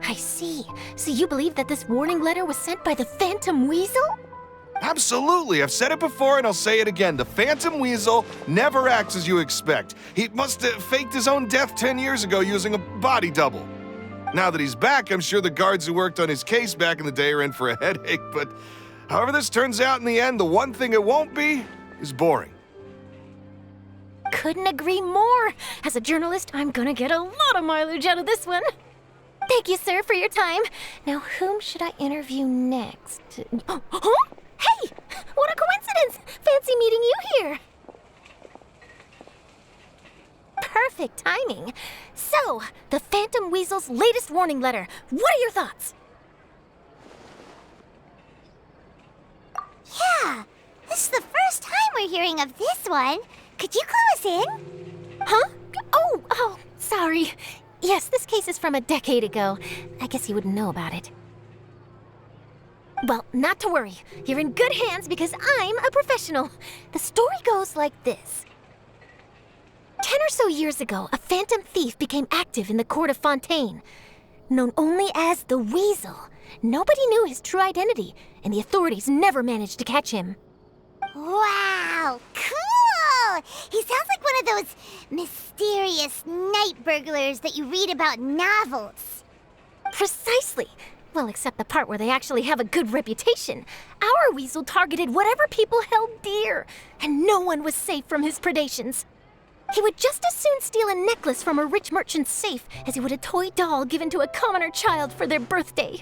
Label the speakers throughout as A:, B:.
A: I see. So you believe that this warning letter was sent by the Phantom Weasel?
B: Absolutely. I've said it before and I'll say it again. The Phantom Weasel never acts as you expect. He must have faked his own death 10 years ago using a body double. Now that he's back, I'm sure the guards who worked on his case back in the day are in for a headache, but however this turns out in the end, the one thing it won't be is boring.
A: Couldn't agree more. As a journalist, I'm gonna get a lot of mileage out of this one. Thank you, sir, for your time. Now, whom should I interview next? Huh? Hey! What a coincidence! Fancy meeting you here. Perfect timing. So, the Phantom Weasel's latest warning letter. What are your thoughts?
C: Yeah, this is the first time we're hearing of this one. Could you clue us in?
A: Huh? Oh, sorry. Yes, this case is from a decade ago. I guess you wouldn't know about it. Well, not to worry. You're in good hands because I'm a professional. The story goes like this. 10 or so years ago, a phantom thief became active in the Cour-de-Fontein. Known only as the Weasel, nobody knew his true identity, and the authorities never managed to catch him.
C: Wow, cool! He sounds like one of those mysterious night burglars that you read about in novels.
A: Precisely. Well, except the part where they actually have a good reputation. Our Weasel targeted whatever people held dear, and no one was safe from his predations. He would just as soon steal a necklace from a rich merchant's safe as he would a toy doll given to a commoner child for their birthday.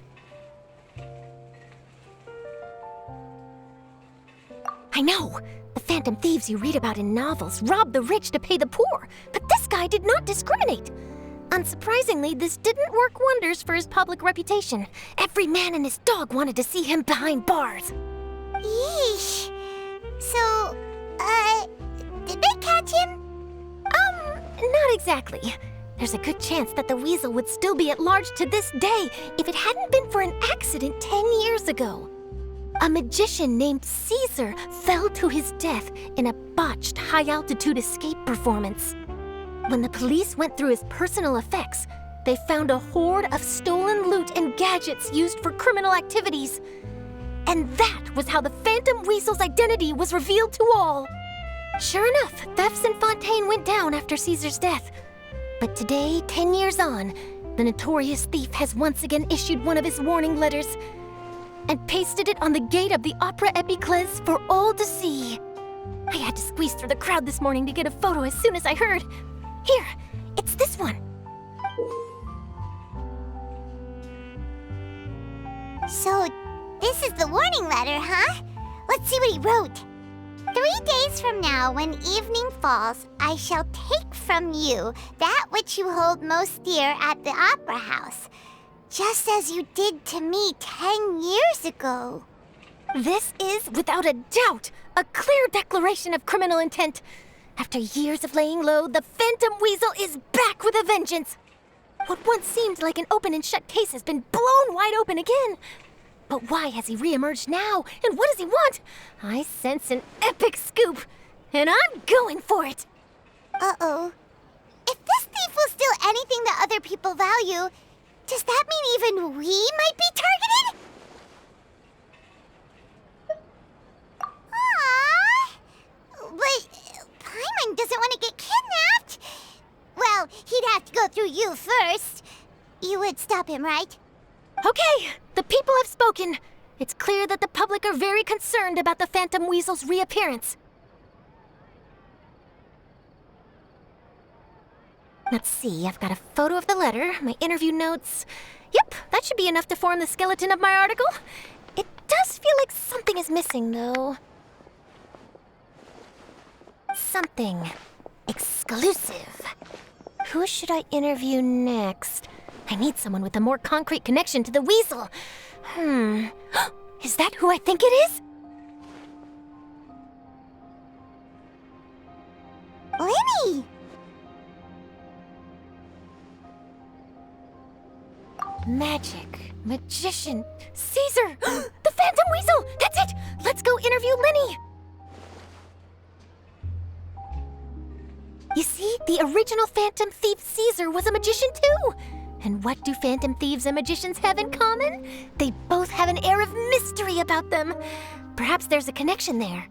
A: I know. The phantom thieves you read about in novels rob the rich to pay the poor, but this guy did not discriminate. Unsurprisingly, this didn't work wonders for his public reputation. Every man and his dog wanted to see him behind bars.
C: Yeesh. So, did they catch him?
A: Not exactly. There's a good chance that the Weasel would still be at large to this day if it hadn't been for an accident 10 years ago. A magician named Caesar fell to his death in a botched high-altitude escape performance. When the police went through his personal effects, they found a hoard of stolen loot and gadgets used for criminal activities. And that was how the Phantom Weasel's identity was revealed to all. Sure enough, thefts in Fontaine went down after Caesar's death. But today, 10 years on, the notorious thief has once again issued one of his warning letters and pasted it on the gate of the Opera Epiclese for all to see. I had to squeeze through the crowd this morning to get a photo as soon as I heard. Here, it's this one.
C: So, this is the warning letter, huh? Let's see what he wrote. 3 days from now, when evening falls, I shall take from you that which you hold most dear at the opera house, just as you did to me 10 years ago.
A: This is, without a doubt, a clear declaration of criminal intent. After years of laying low, the Phantom Weasel is back with a vengeance. What once seemed like an open and shut case has been blown wide open again. But why has he reemerged now? And what does he want? I sense an epic scoop, and I'm going for it.
C: Uh-oh. If this thief will steal anything that other people value, does that mean even we might be targeted? Aww. But Paimon doesn't want to get kidnapped. Well, he'd have to go through you first. You would stop him, right?
A: Okay, the people have spoken. It's clear that the public are very concerned about the Phantom Weasel's reappearance. Let's see, I've got a photo of the letter, my interview notes. Yep, that should be enough to form the skeleton of my article. It does feel like something is missing, though. Something exclusive. Who should I interview next? I need someone with a more concrete connection to the Weasel. Is that who I think it is?
C: Lenny!
A: Magic, magician, Caesar! The Phantom Weasel! That's it! Let's go interview Lenny! You see, the original Phantom Thief Caesar was a magician too. And what do phantom thieves and magicians have in common? They both have an air of mystery about them. Perhaps there's a connection there.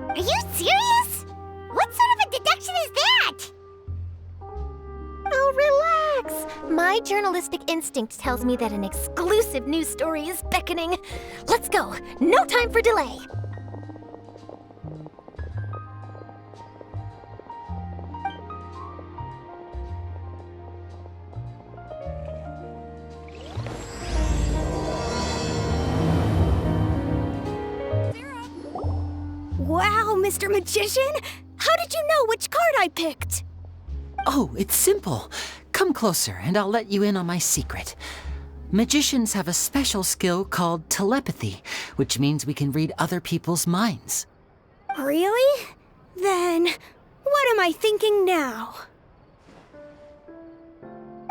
C: Are you serious? What sort of a deduction is that?
A: Oh, relax. My journalistic instinct tells me that an exclusive news story is beckoning. Let's go. No time for delay.
D: Wow, Mr. Magician! How did you know which card I picked?
E: Oh, it's simple. Come closer and I'll let you in on my secret. Magicians have a special skill called telepathy, which means we can read other people's minds.
D: Really? Then, what am I thinking now?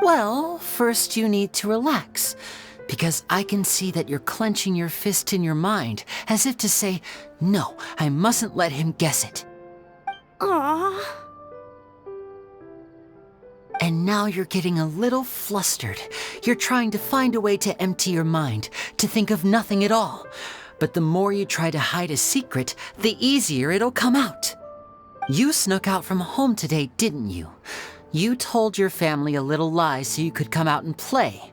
E: Well, first you need to relax, because I can see that you're clenching your fist in your mind, as if to say, no, I mustn't let him guess it.
D: Aww.
E: And now you're getting a little flustered. You're trying to find a way to empty your mind, to think of nothing at all. But the more you try to hide a secret, the easier it'll come out. You snuck out from home today, didn't you? You told your family a little lie so you could come out and play.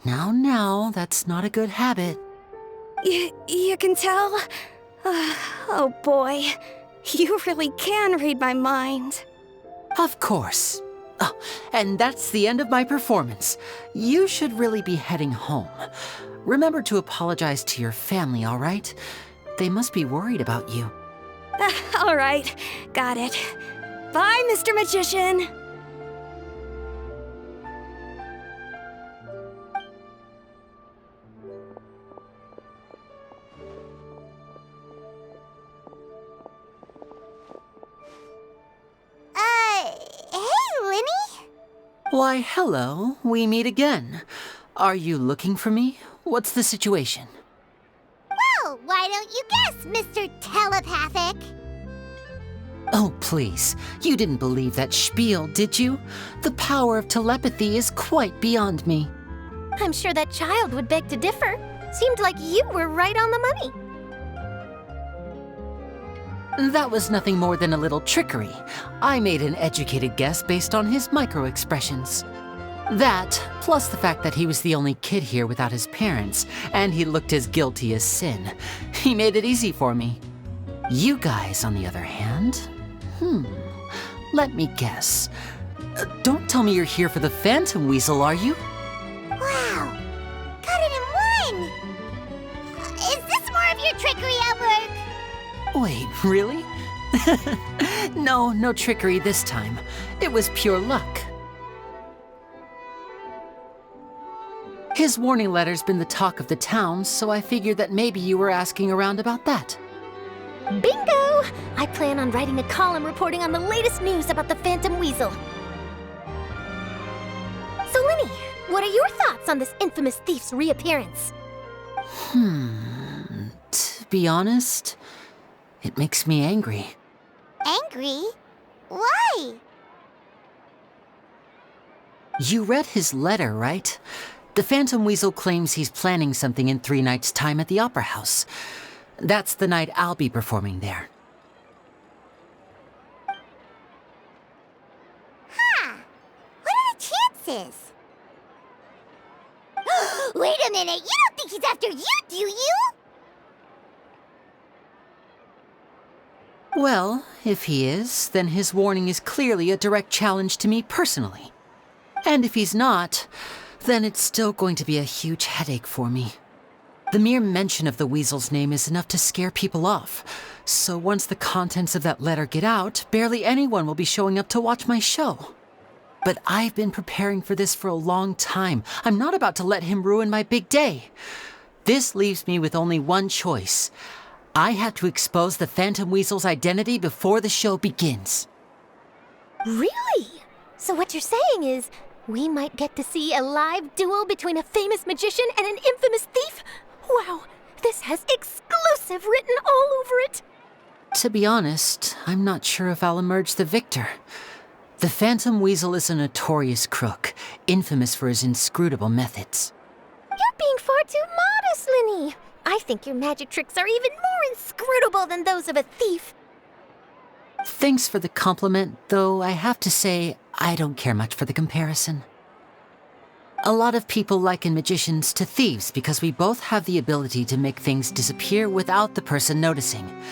E: Now, that's not a good habit.
D: You can tell? Oh boy, you really can read my mind.
E: Of course. Oh, and that's the end of my performance. You should really be heading home. Remember to apologize to your family, all right? They must be worried about you.
D: All right, got it. Bye, Mr. Magician.
C: Hey, Linny?
E: Why, hello. We meet again. Are you looking for me? What's the situation?
C: Well, why don't you guess, Mr. Telepathic?
E: Oh, please. You didn't believe that spiel, did you? The power of telepathy is quite beyond me.
A: I'm sure that child would beg to differ. Seemed like you were right on the money.
E: That was nothing more than a little trickery. I made an educated guess based on his micro-expressions. That, plus the fact that he was the only kid here without his parents, and he looked as guilty as sin. He made it easy for me. You guys, on the other hand, let me guess. Don't tell me you're here for the Phantom Weasel, are you?
C: Wow, got it in one! Is this more of your trickery at work?
E: Wait, really? No trickery this time. It was pure luck. His warning letter's been the talk of the town, so I figured that maybe you were asking around about that.
A: Bingo! I plan on writing a column reporting on the latest news about the Phantom Weasel. So, Linny, what are your thoughts on this infamous thief's reappearance?
E: To be honest, it makes me angry.
C: Angry? Why?
E: You read his letter, right? The Phantom Weasel claims he's planning something in 3 nights' time at the Opera House. That's the night I'll be performing there.
C: Huh. What are the chances? Wait a minute, you don't think he's after you, do you?
E: Well, if he is, then his warning is clearly a direct challenge to me personally. And if he's not, then it's still going to be a huge headache for me. The mere mention of the Weasel's name is enough to scare people off. So once the contents of that letter get out, barely anyone will be showing up to watch my show. But I've been preparing for this for a long time. I'm not about to let him ruin my big day. This leaves me with only one choice. I have to expose the Phantom Weasel's identity before the show begins.
A: Really? So what you're saying is, we might get to see a live duel between a famous magician and an infamous thief? Wow, this has exclusive written all over it.
E: To be honest, I'm not sure if I'll emerge the victor. The Phantom Weasel is a notorious crook, infamous for his inscrutable methods.
A: You're being far too modest, Linny. I think your magic tricks are even more inscrutable than those of a thief.
E: Thanks for the compliment, though I have to say I don't care much for the comparison. A lot of people liken magicians to thieves because we both have the ability to make things disappear without the person noticing.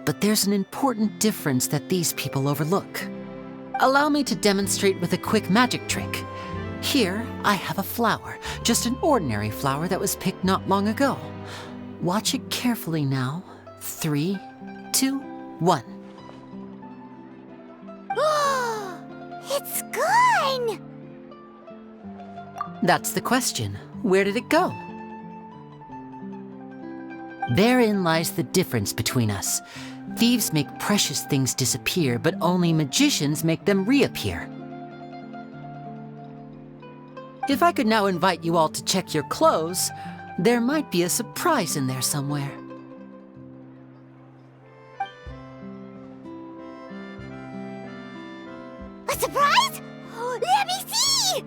E: But there's an important difference that these people overlook. Allow me to demonstrate with a quick magic trick. Here, I have a flower, just an ordinary flower that was picked not long ago. Watch it carefully now. 3, 2, 1.
C: It's gone!
E: That's the question. Where did it go? Therein lies the difference between us. Thieves make precious things disappear, but only magicians make them reappear. If I could now invite you all to check your clothes, there might be a surprise in there somewhere.
C: A surprise? Let me see!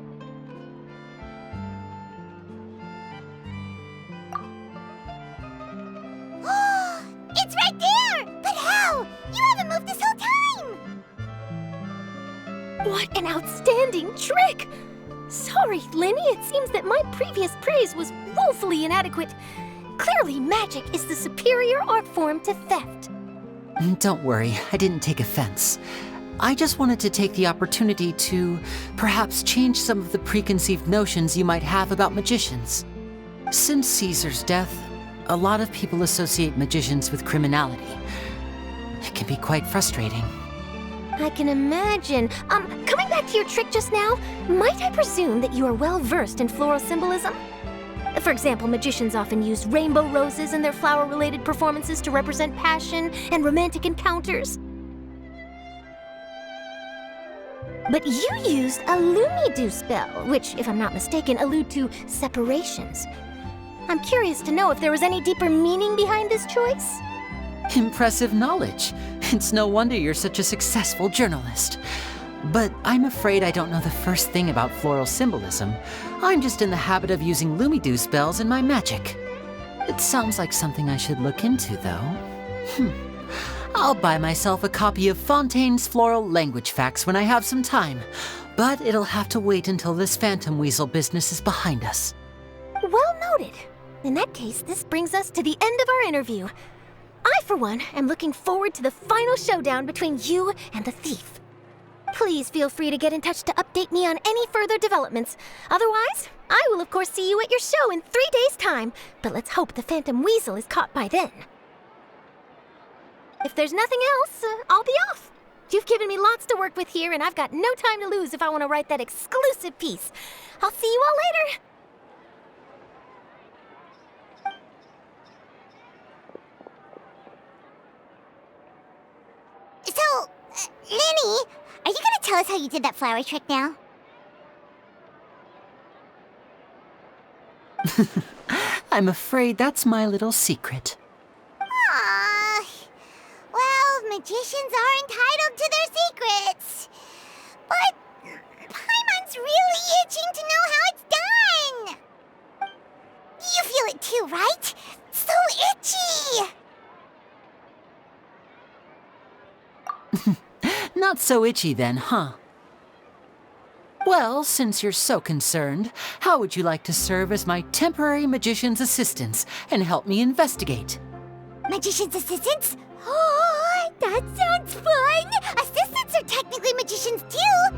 C: It's right there! But how? You haven't moved this whole time!
A: What an outstanding trick! Sorry, Linny, it seems that my previous praise was woefully inadequate. Clearly, magic is the superior art form to theft.
E: Don't worry, I didn't take offense. I just wanted to take the opportunity to perhaps change some of the preconceived notions you might have about magicians. Since Caesar's death, a lot of people associate magicians with criminality. It can be quite frustrating.
A: I can imagine. Coming back to your trick just now, might I presume that you are well versed in floral symbolism? For example, magicians often use rainbow roses in their flower-related performances to represent passion and romantic encounters. But you used a Lumidu spell, which, if I'm not mistaken, allude to separations. I'm curious to know if there was any deeper meaning behind this choice?
E: Impressive knowledge. It's no wonder you're such a successful journalist. But I'm afraid I don't know the first thing about floral symbolism. I'm just in the habit of using Lumidu spells in my magic. It sounds like something I should look into, though. I'll buy myself a copy of Fontaine's Floral Language Facts when I have some time. But it'll have to wait until this Phantom Weasel business is behind us.
A: Well noted. In that case, this brings us to the end of our interview. I, for one, am looking forward to the final showdown between you and the thief. Please feel free to get in touch to update me on any further developments. Otherwise, I will of course see you at your show in 3 days' time, but let's hope the Phantom Weasel is caught by then. If there's nothing else, I'll be off. You've given me lots to work with here, and I've got no time to lose if I want to write that exclusive piece. I'll see you all later.
C: So, Linny, are you gonna tell us how you did that flower trick now?
E: I'm afraid that's my little secret.
C: Aww. Well, magicians are entitled to their secrets. But Paimon's really itching to know how it's done. You feel it too, right? So itchy.
E: Not so itchy then, huh? Well, since you're so concerned, how would you like to serve as my temporary magician's assistants and help me investigate?
C: Magician's assistants? Oh, that sounds fun! Assistants are technically magicians too!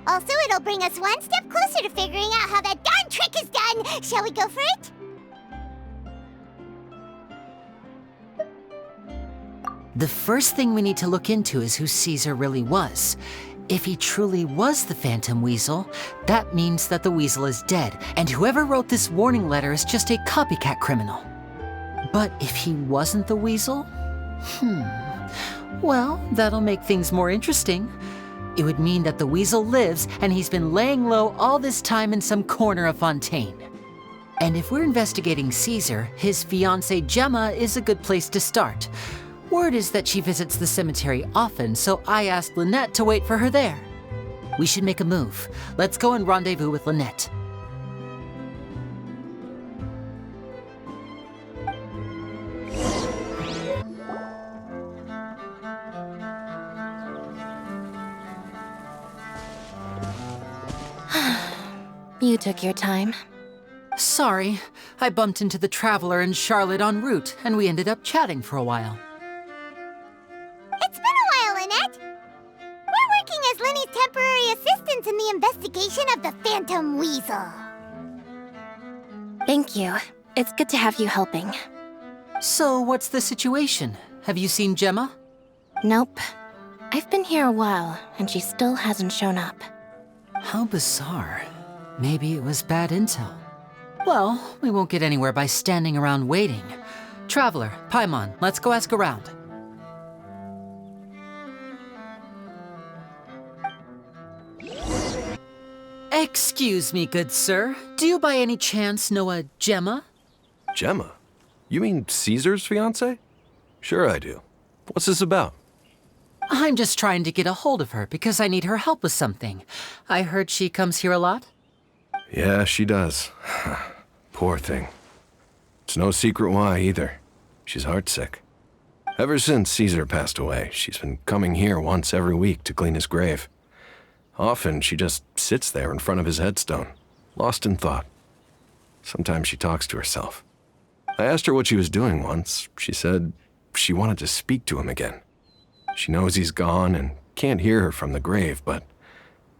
C: Also, it'll bring us one step closer to figuring out how that darn trick is done! Shall we go for it?
E: The first thing we need to look into is who Caesar really was. If he truly was the Phantom Weasel, that means that the weasel is dead, and whoever wrote this warning letter is just a copycat criminal. But if he wasn't the weasel? Well, that'll make things more interesting. It would mean that the weasel lives, and he's been laying low all this time in some corner of Fontaine. And if we're investigating Caesar, his fiancée Gemma is a good place to start. Word is that she visits the cemetery often, so I asked Lynette to wait for her there. We should make a move. Let's go and rendezvous with Lynette.
A: You took your time.
E: Sorry, I bumped into the Traveler and Charlotte en route, and we ended up chatting for a while.
C: It's been a while, Lynette. We're working as Lenny's temporary assistants in the investigation of the Phantom Weasel.
A: Thank you. It's good to have you helping.
E: So, what's the situation? Have you seen Gemma?
A: Nope. I've been here a while, and she still hasn't shown up.
E: How bizarre. Maybe it was bad intel. Well, we won't get anywhere by standing around waiting. Traveler, Paimon, let's go ask around. Excuse me, good sir. Do you by any chance know a Gemma?
F: Gemma? You mean Caesar's fiancée? Sure I do. What's this about?
E: I'm just trying to get a hold of her because I need her help with something. I heard she comes here a lot.
F: Yeah, she does. Poor thing. It's no secret why, either. She's heartsick. Ever since Caesar passed away, she's been coming here once every week to clean his grave. Often, she just sits there in front of his headstone, lost in thought. Sometimes she talks to herself. I asked her what she was doing once. She said she wanted to speak to him again. She knows he's gone and can't hear her from the grave, but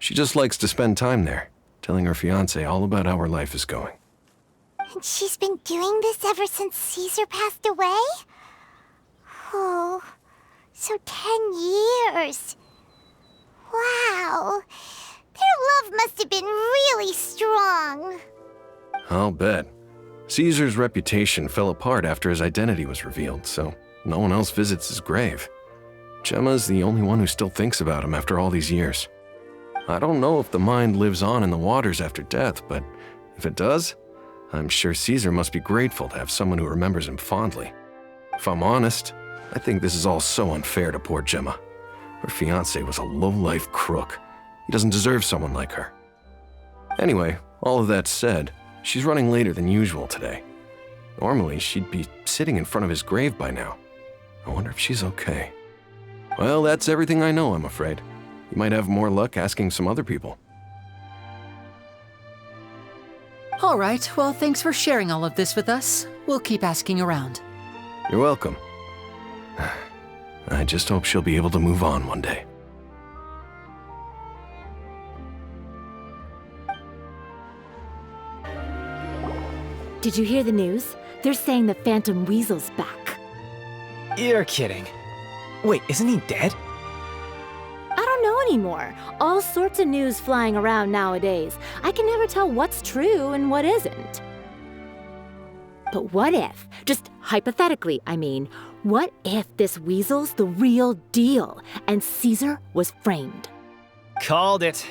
F: she just likes to spend time there, telling her fiancé all about how her life is going.
C: And she's been doing this ever since Caesar passed away? Oh, so 10 years. Wow. Their love must have been really strong.
F: I'll bet. Caesar's reputation fell apart after his identity was revealed, so no one else visits his grave. Gemma's the only one who still thinks about him after all these years. I don't know if the mind lives on in the waters after death, but if it does, I'm sure Caesar must be grateful to have someone who remembers him fondly. If I'm honest, I think this is all so unfair to poor Gemma. Her fiancé was a low-life crook. He doesn't deserve someone like her. Anyway, all of that said, she's running later than usual today. Normally, she'd be sitting in front of his grave by now. I wonder if she's okay. Well, that's everything I know, I'm afraid. You might have more luck asking some other people.
E: All right, well, thanks for sharing all of this with us. We'll keep asking around.
F: You're welcome. I just hope she'll be able to move on one day.
G: Did you hear the news? They're saying the Phantom Weasel's back.
H: You're kidding. Wait, isn't he dead?
G: I don't know anymore. All sorts of news flying around nowadays. I can never tell what's true and what isn't. But what if, just hypothetically, I mean, what if this weasel's the real deal and Caesar was framed?
H: Called it.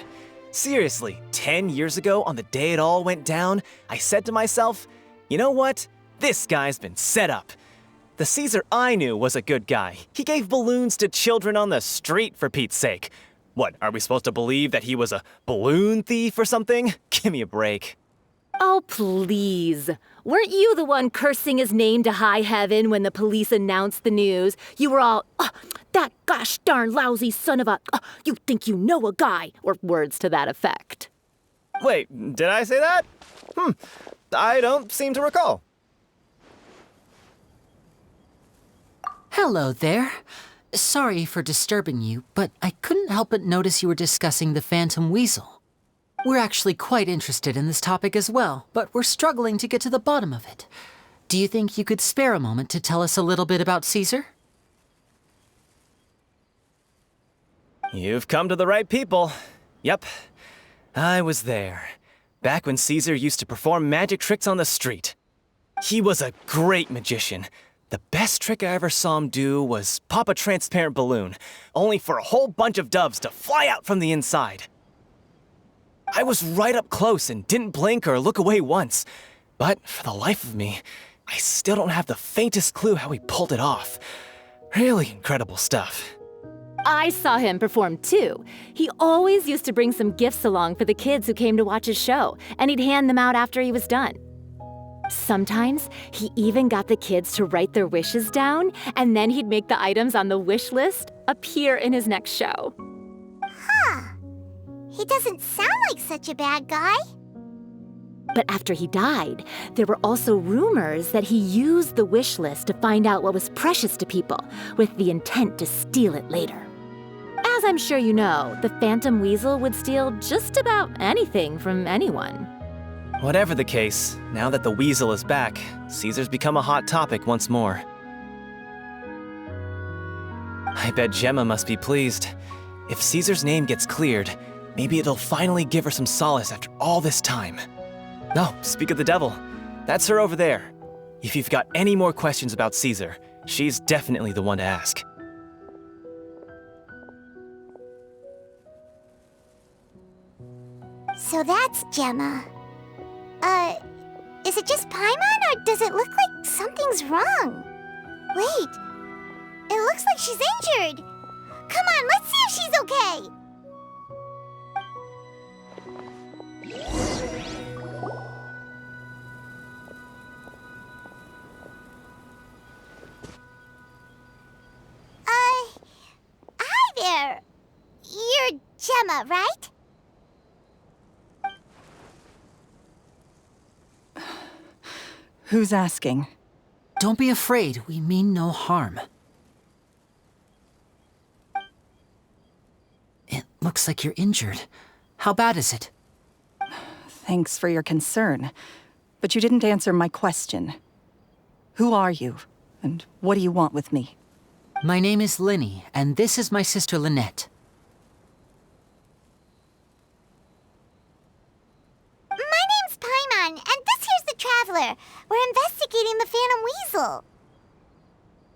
H: Seriously, 10 years ago, on the day it all went down, I said to myself, you know what? This guy's been set up. The Caesar I knew was a good guy. He gave balloons to children on the street, for Pete's sake. What, are we supposed to believe that he was a balloon thief or something? Give me a break.
G: Oh, please. Weren't you the one cursing his name to high heaven when the police announced the news? You were all, oh, that gosh darn lousy son of a, you think you know a guy, or words to that effect.
H: Wait, did I say that? I don't seem to recall.
E: Hello there. Sorry for disturbing you, but I couldn't help but notice you were discussing the Phantom Weasel. We're actually quite interested in this topic as well, but we're struggling to get to the bottom of it. Do you think you could spare a moment to tell us a little bit about Caesar?
H: You've come to the right people. Yep, I was there. Back when Caesar used to perform magic tricks on the street. He was a great magician. The best trick I ever saw him do was pop a transparent balloon, only for a whole bunch of doves to fly out from the inside. I was right up close and didn't blink or look away once. But for the life of me, I still don't have the faintest clue how he pulled it off. Really incredible stuff.
G: I saw him perform too. He always used to bring some gifts along for the kids who came to watch his show, and he'd hand them out after he was done. Sometimes he even got the kids to write their wishes down, and then he'd make the items on the wish list appear in his next show.
C: Huh. He doesn't sound like such a bad guy.
G: But after he died, there were also rumors that he used the wish list to find out what was precious to people, with the intent to steal it later. As I'm sure you know, the Phantom Weasel would steal just about anything from anyone.
H: Whatever the case, now that the Weasel is back, Caesar's become a hot topic once more. I bet Gemma must be pleased. If Caesar's name gets cleared, maybe it'll finally give her some solace after all this time. No, speak of the devil. That's her over there. If you've got any more questions about Caesar, she's definitely the one to ask.
C: So that's Gemma. Is it just Paimon, or does it look like something's wrong? Wait, it looks like she's injured. Come on, let's see if she's okay. Hi there. You're Gemma, right?
I: Who's asking?
E: Don't be afraid, we mean no harm. It looks like you're injured. How bad is it?
I: Thanks for your concern, but you didn't answer my question. Who are you, and what do you want with me?
E: My name is Linny, and this is my sister Lynette.
C: My name's Paimon, and this here's the Traveler. We're investigating the Phantom Weasel.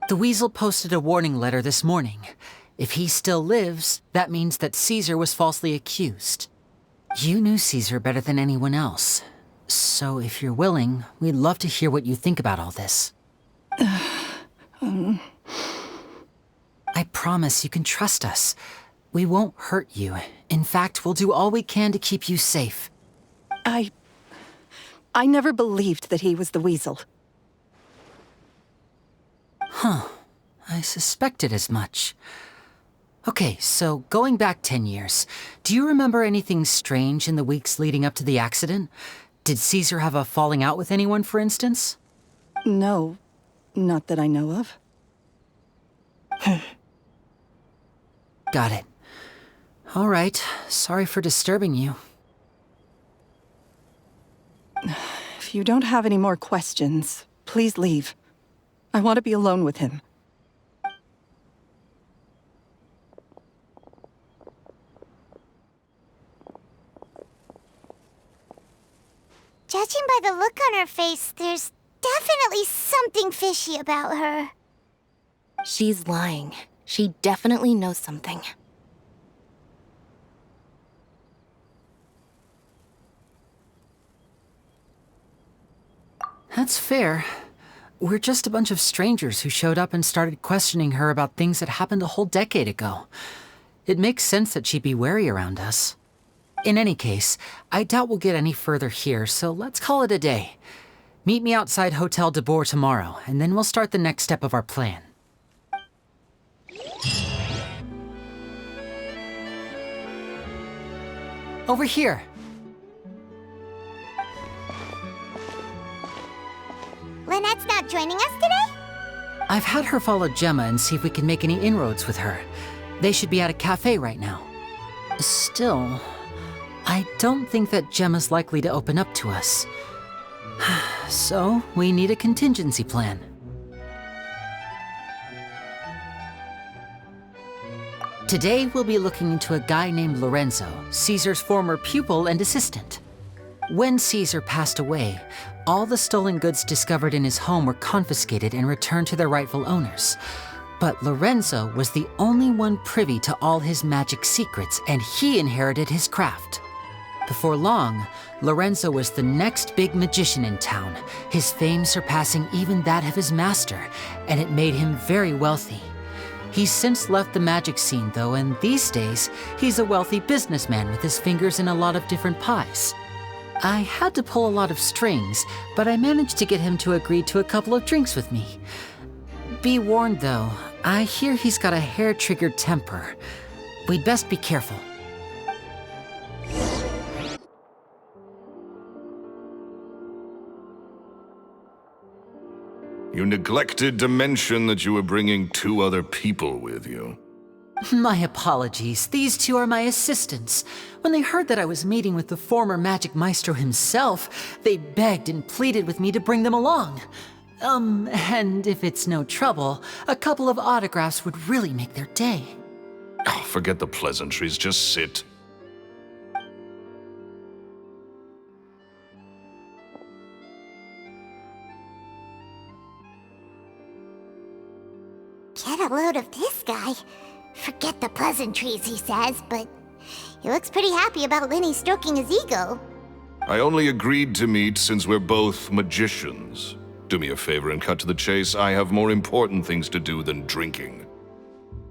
E: The Weasel posted a warning letter this morning. If he still lives, that means that Caesar was falsely accused. You knew Caesar better than anyone else. So if you're willing, we'd love to hear what you think about all this. I promise you can trust us. We won't hurt you. In fact, we'll do all we can to keep you safe.
I: I never believed that he was the Weasel.
E: Huh. I suspected as much. Okay, so going back 10 years, do you remember anything strange in the weeks leading up to the accident? Did Caesar have a falling out with anyone, for instance?
I: No, not that I know of.
E: Got it. All right, sorry for disturbing you.
I: If you don't have any more questions, please leave. I want to be alone with him.
C: Judging by the look on her face, there's definitely something fishy about her.
J: She's lying. She definitely knows something.
E: That's fair. We're just a bunch of strangers who showed up and started questioning her about things that happened a whole decade ago. It makes sense that she'd be wary around us. In any case, I doubt we'll get any further here, so let's call it a day. Meet me outside Hotel Debor tomorrow, and then we'll start the next step of our plan. Over here.
C: Lynette's not joining us today?
E: I've had her follow Gemma and see if we can make any inroads with her. They should be at a cafe right now. Still, I don't think that Gemma's likely to open up to us. So, we need a contingency plan. Today, we'll be looking into a guy named Lorenzo, Caesar's former pupil and assistant. When Caesar passed away, all the stolen goods discovered in his home were confiscated and returned to their rightful owners. But Lorenzo was the only one privy to all his magic secrets, and he inherited his craft. Before long, Lorenzo was the next big magician in town, his fame surpassing even that of his master, and it made him very wealthy. He's since left the magic scene, though, and these days, he's a wealthy businessman with his fingers in a lot of different pies. I had to pull a lot of strings, but I managed to get him to agree to a couple of drinks with me. Be warned, though, I hear he's got a hair-triggered temper. We'd best be careful.
B: You neglected to mention that you were bringing 2 other people with you.
E: My apologies. These 2 are my assistants. When they heard that I was meeting with the former magic maestro himself, they begged and pleaded with me to bring them along. And if it's no trouble, a couple of autographs would really make their day.
B: Oh, forget the pleasantries, just sit.
C: Get a load of this guy. Forget the pleasantries, he says, but he looks pretty happy about Lenny stroking his ego.
B: I only agreed to meet since we're both magicians. Do me a favor and cut to the chase. I have more important things to do than drinking.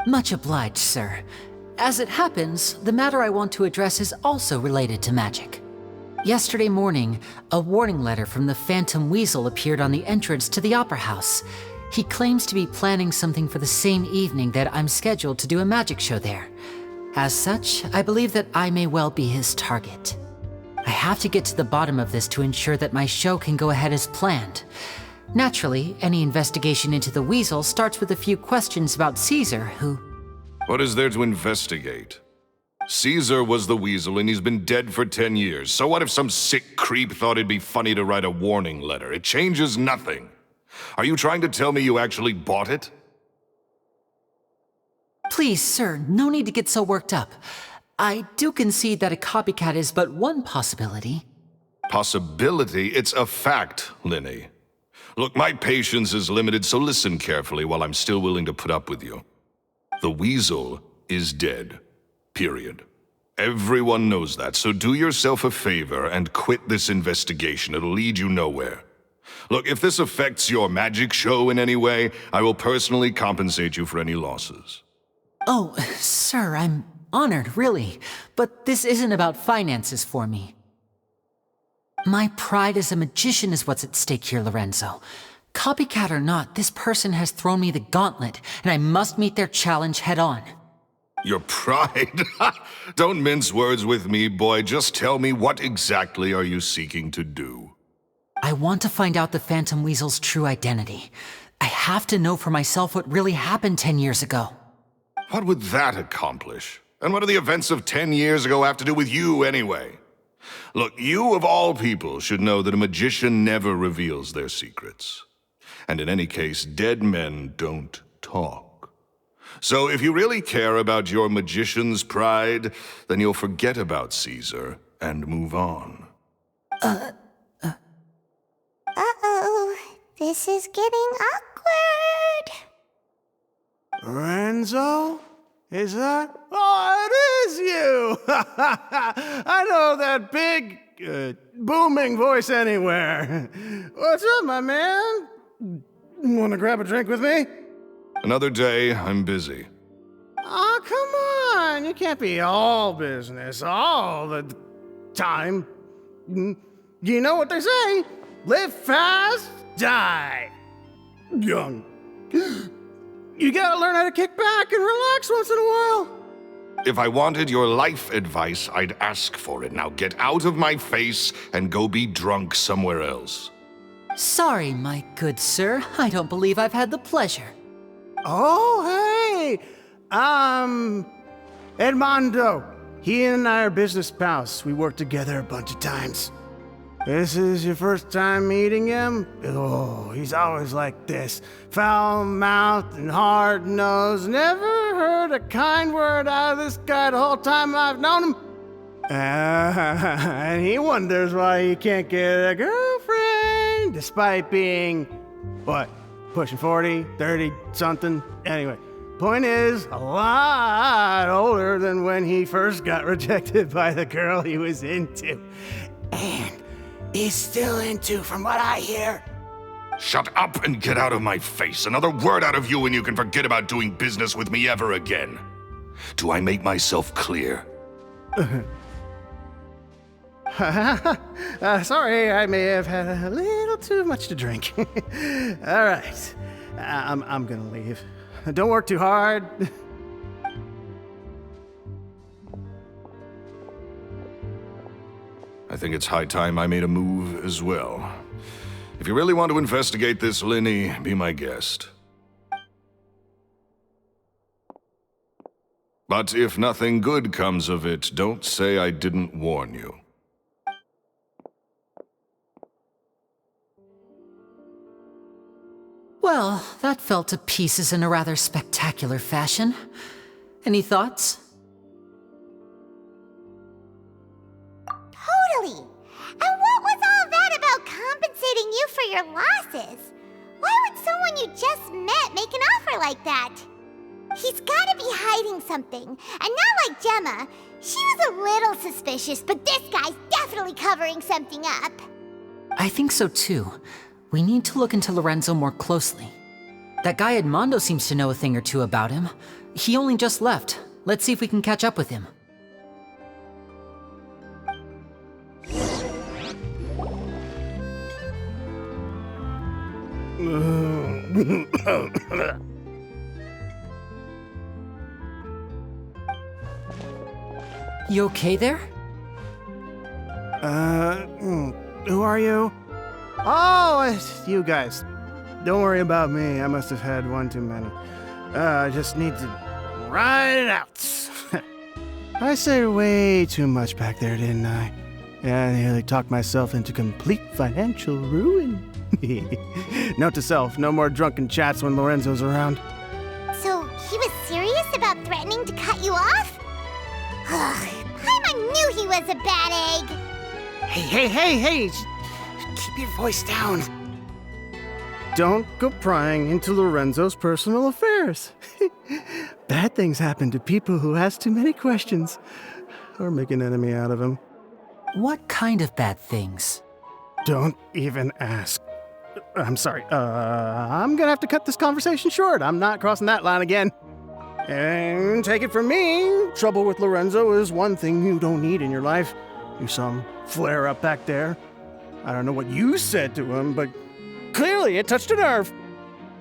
E: Much obliged, sir. As it happens, the matter I want to address is also related to magic. Yesterday morning, a warning letter from the Phantom Weasel appeared on the entrance to the Opera House. He claims to be planning something for the same evening that I'm scheduled to do a magic show there. As such, I believe that I may well be his target. I have to get to the bottom of this to ensure that my show can go ahead as planned. Naturally, any investigation into the Weasel starts with a few questions about Caesar, who...
B: What is there to investigate? Caesar was the Weasel and he's been dead for 10 years. So what if some sick creep thought it'd be funny to write a warning letter? It changes nothing. Are you trying to tell me you actually bought it?
E: Please, sir, no need to get so worked up. I do concede that a copycat is but one possibility.
B: Possibility? It's a fact, Linny. Look, my patience is limited, so listen carefully while I'm still willing to put up with you. The Weasel is dead. Period. Everyone knows that, so do yourself a favor and quit this investigation. It'll lead you nowhere. Look, if this affects your magic show in any way, I will personally compensate you for any losses.
E: Oh, sir, I'm honored, really. But this isn't about finances for me. My pride as a magician is what's at stake here, Lorenzo. Copycat or not, this person has thrown me the gauntlet, and I must meet their challenge head on.
B: Your pride? Don't mince words with me, boy. Just tell me, what exactly are you seeking to do?
E: I want to find out the Phantom Weasel's true identity. I have to know for myself what really happened 10 years ago.
B: What would that accomplish? And what do the events of 10 years ago have to do with you, anyway? Look, you of all people should know that a magician never reveals their secrets. And in any case, dead men don't talk. So if you really care about your magician's pride, then you'll forget about Caesar and move on.
C: Uh-oh, this is getting awkward.
K: Lorenzo? Is that? Oh, it is you! I know that big, booming voice anywhere. What's up, my man? Want to grab a drink with me?
B: Another day, I'm busy.
K: Oh, come on. You can't be all business all the time. You know what they say? Live fast, die young. You gotta learn how to kick back and relax once in a while.
B: If I wanted your life advice, I'd ask for it. Now get out of my face and go be drunk somewhere else.
E: Sorry, my good sir. I don't believe I've had the pleasure.
K: Oh, hey! Edmondo. He and I are business pals. We worked together a bunch of times. This is your first time meeting him? Oh, he's always like this. Foul-mouthed and hard-nosed. Never heard a kind word out of this guy the whole time I've known him. And he wonders why he can't get a girlfriend, despite being, what, pushing 40, 30, something? Anyway, point is, a lot older than when he first got rejected by the girl he was into. And he's still into, from what I hear.
B: Shut up and get out of my face. Another word out of you and you can forget about doing business with me ever again. Do I make myself clear?
K: Sorry, I may have had a little too much to drink. All right, I'm gonna leave. Don't work too hard.
B: I think it's high time I made a move as well. If you really want to investigate this, Linny, be my guest. But if nothing good comes of it, don't say I didn't warn you.
E: Well, that fell to pieces in a rather spectacular fashion. Any thoughts?
C: Totally. And what was all that about compensating you for your losses? Why would someone you just met make an offer like that? He's gotta be hiding something. And not like Gemma. She was a little suspicious, but this guy's definitely covering something up.
E: I think so too. We need to look into Lorenzo more closely. That guy Edmondo seems to know a thing or two about him. He only just left. Let's see if we can catch up with him. You okay there?
K: Who are you? Oh, it's you guys. Don't worry about me. I must have had one too many. I just need to ride it out. I said way too much back there, didn't I? Yeah, I nearly talked myself into complete financial ruin. Note to self, no more drunken chats when Lorenzo's around.
C: So, he was serious about threatening to cut you off? Paimon knew he was a bad egg!
K: Hey! Keep your voice down. Don't go prying into Lorenzo's personal affairs. Bad things happen to people who ask too many questions, or make an enemy out of him.
E: What kind of bad things?
K: Don't even ask. I'm sorry, I'm gonna have to cut this conversation short. I'm not crossing that line again. And take it from me, trouble with Lorenzo is one thing you don't need in your life. You some flare-up back there. I don't know what you said to him, but clearly it touched a nerve.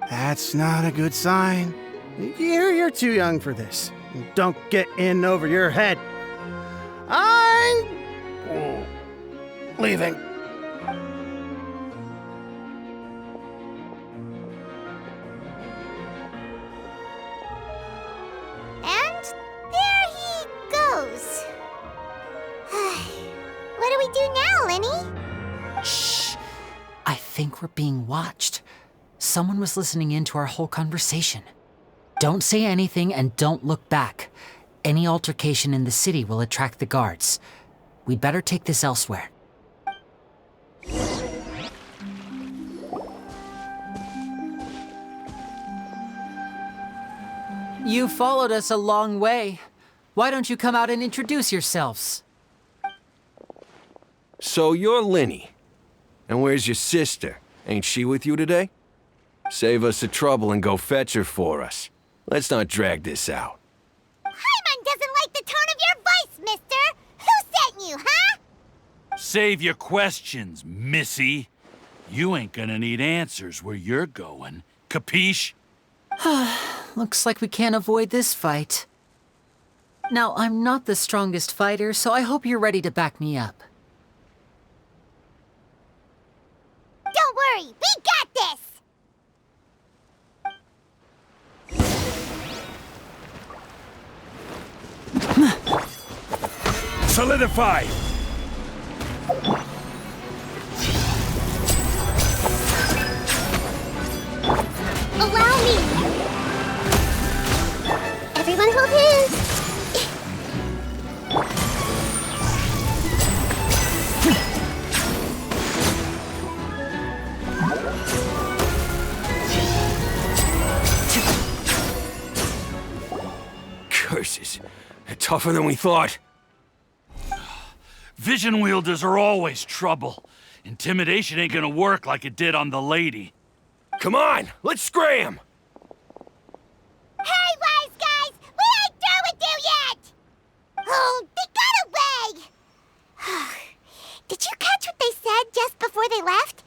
K: That's not a good sign. You're too young for this. Don't get in over your head. I'm leaving.
C: And there he goes. What do we do now, Linny?
E: Shh! I think we're being watched. Someone was listening in to our whole conversation. Don't say anything and don't look back. Any altercation in the city will attract the guards. We'd better take this elsewhere. You followed us a long way. Why don't you come out and introduce yourselves?
F: So you're Linny. And where's your sister? Ain't she with you today? Save us the trouble and go fetch her for us. Let's not drag this out.
C: Paimon doesn't like the tone of your voice, mister! Who sent you, huh?
L: Save your questions, missy. You ain't gonna need answers where you're going. Capiche?
E: Looks like we can't avoid this fight. Now, I'm not the strongest fighter, so I hope you're ready to back me up.
C: Don't worry, we got this!
L: Solidify!
C: Allow me! Everyone hold hands!
F: Curses. They're tougher than we thought.
L: Vision wielders are always trouble. Intimidation ain't gonna work like it did on the lady.
F: Come on, let's scram!
C: Hey, wise guys! We ain't through with you yet! Oh, they got away! Did you catch what they said just before they left?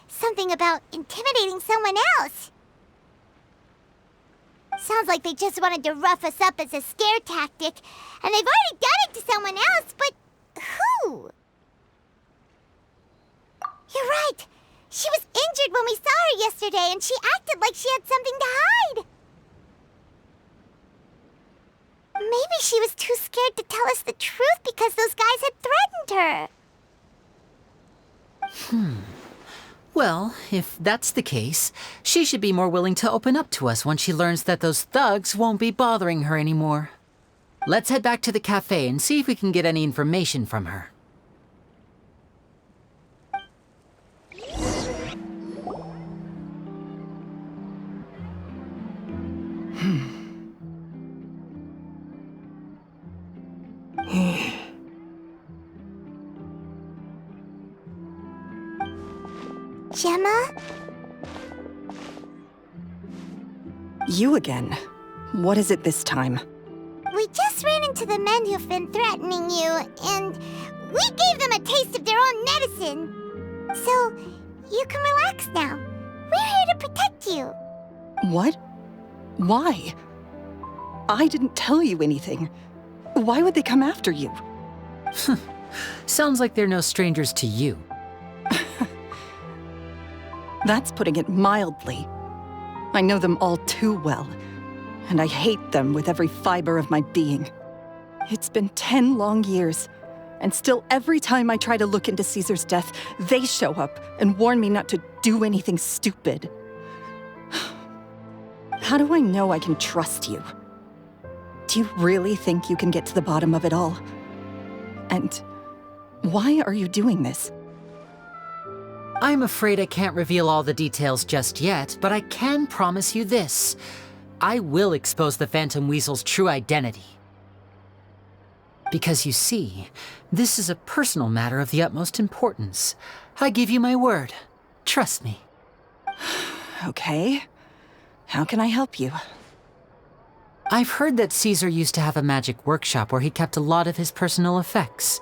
C: Something about intimidating someone else. Sounds like they just wanted to rough us up as a scare tactic, and they've already done it to someone else, but who? You're right. She was injured when we saw her yesterday, and she acted like she had something to hide. Maybe she was too scared to tell us the truth because those guys had threatened her.
E: Well, if that's the case, she should be more willing to open up to us once she learns that those thugs won't be bothering her anymore. Let's head back to the cafe and see if we can get any information from her.
C: Gemma?
I: You again. What is it this time?
C: We just ran into the men who've been threatening you, and we gave them a taste of their own medicine. So, you can relax now. We're here to protect you.
I: What? Why? I didn't tell you anything. Why would they come after you?
E: Sounds like they're no strangers to you.
I: That's putting it mildly. I know them all too well, and I hate them with every fiber of my being. It's been 10 long years, and still every time I try to look into Caesar's death, they show up and warn me not to do anything stupid. How do I know I can trust you? Do you really think you can get to the bottom of it all? And why are you doing this?
E: I'm afraid I can't reveal all the details just yet, but I can promise you this. I will expose the Phantom Weasel's true identity. Because you see, this is a personal matter of the utmost importance. I give you my word. Trust me.
I: Okay. How can I help you?
E: I've heard that Caesar used to have a magic workshop where he kept a lot of his personal effects.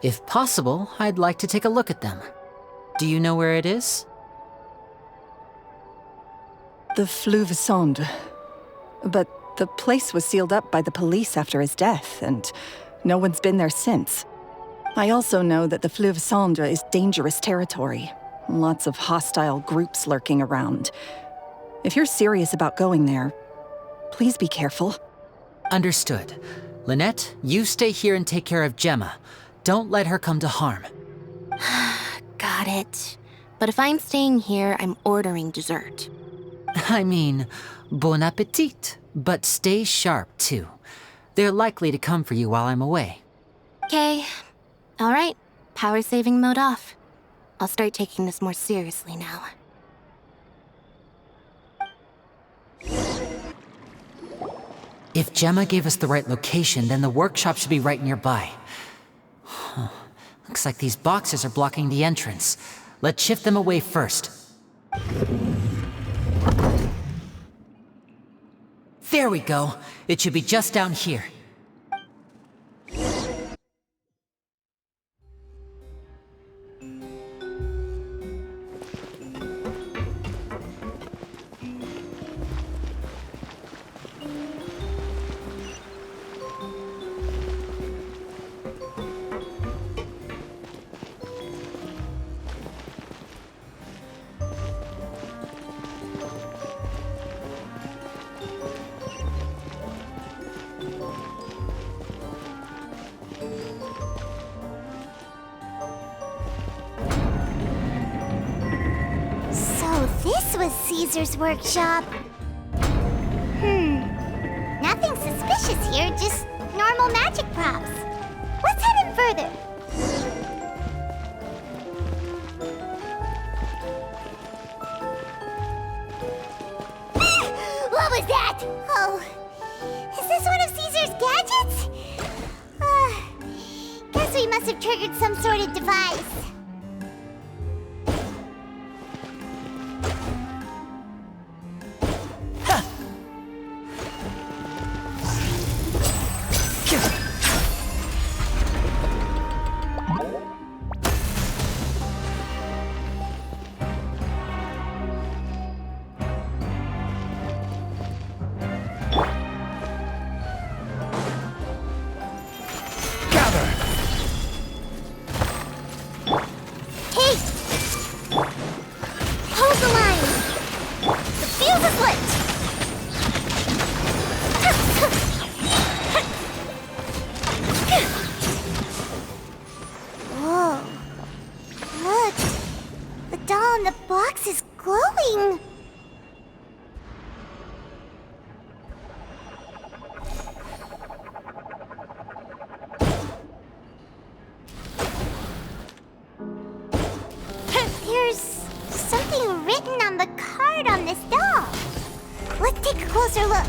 E: If possible, I'd like to take a look at them. Do you know where it is?
I: The Fleuve Sonde. But the place was sealed up by the police after his death, and no one's been there since. I also know that the Fleuve Sonde is dangerous territory. Lots of hostile groups lurking around. If you're serious about going there, please be careful.
E: Understood. Lynette, you stay here and take care of Gemma. Don't let her come to harm.
J: Got it. But if I'm staying here, I'm ordering dessert.
E: I mean, bon appetit. But stay sharp, too. They're likely to come for you while I'm away.
J: Okay. All right. Power saving mode off. I'll start taking this more seriously now.
E: If Gemma gave us the right location, then the workshop should be right nearby. Looks like these boxes are blocking the entrance. Let's shift them away first. There we go. It should be just down here.
C: This was Caesar's workshop. Nothing suspicious here, just normal magic props. Let's head in further. What was that? Oh, is this one of Caesar's gadgets? Guess we must have triggered some sort of device. on the box is glowing. There's something written on the card on this doll. Let's take a closer look.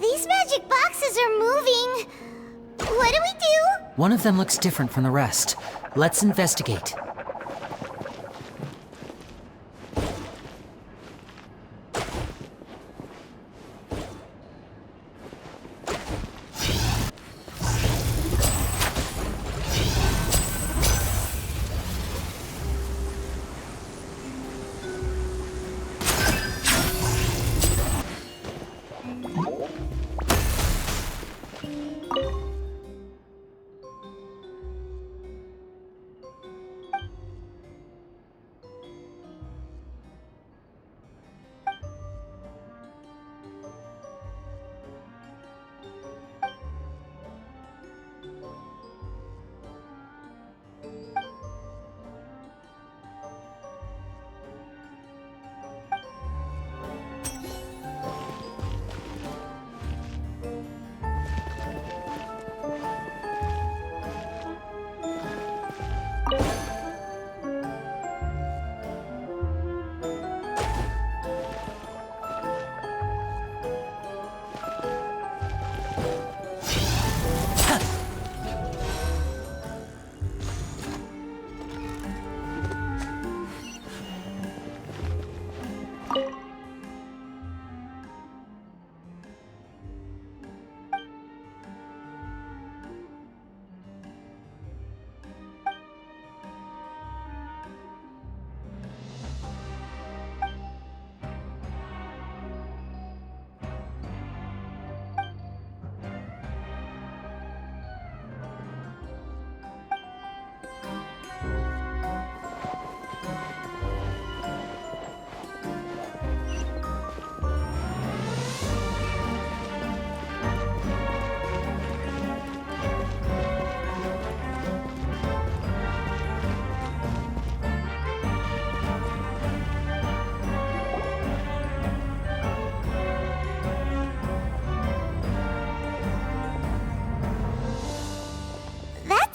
C: These magic boxes are moving. What do we do?
E: One of them looks different from the rest. Let's investigate.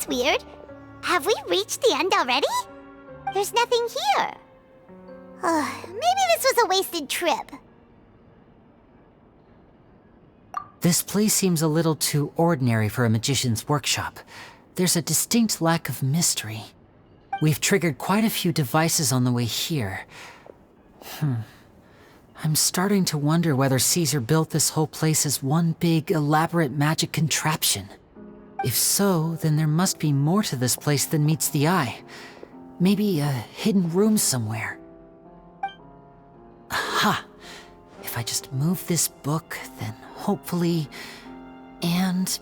C: Weird. Have we reached the end already? There's nothing here. Maybe this was a wasted trip.
E: This place seems a little too ordinary for a magician's workshop. There's a distinct lack of mystery. We've triggered quite a few devices on the way here. I'm starting to wonder whether Caesar built this whole place as one big, elaborate magic contraption. If so, then there must be more to this place than meets the eye. Maybe a hidden room somewhere. Aha! If I just move this book, then hopefully... and...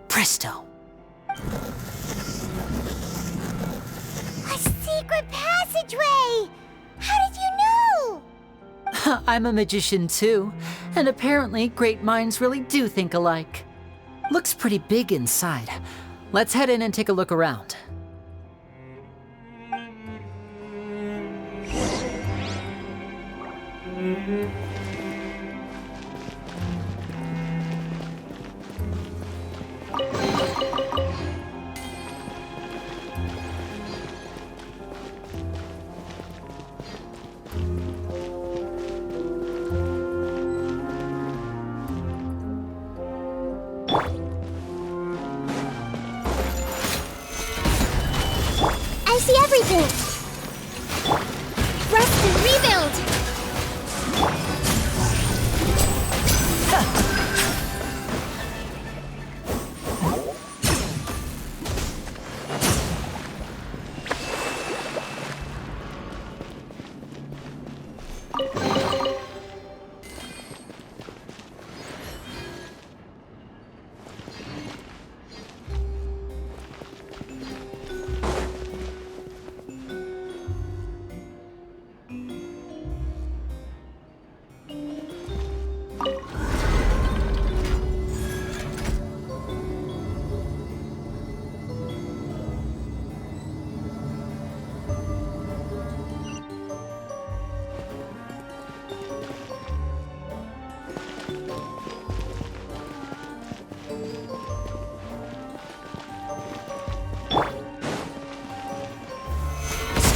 E: presto!
C: Ridgway! How did you know?
E: I'm a magician too, and apparently great minds really do think alike. Looks pretty big inside. Let's head in and take a look around.
C: I see everything! Rest and rebuild!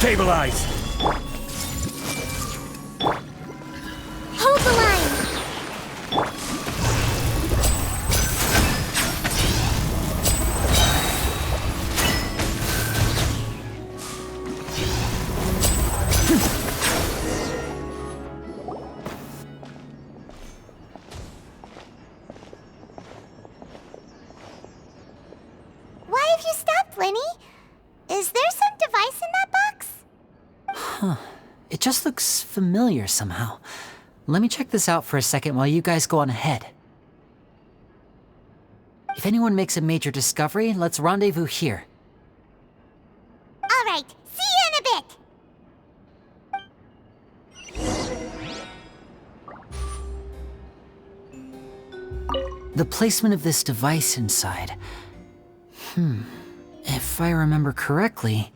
L: Stabilize!
C: Hold the line! Why have you stopped, Lenny? Is there some device in that box?
E: Huh. It just looks familiar somehow. Let me check this out for a second while you guys go on ahead. If anyone makes a major discovery, let's rendezvous here.
C: All right, see you in a bit!
E: The placement of this device inside. If I remember correctly...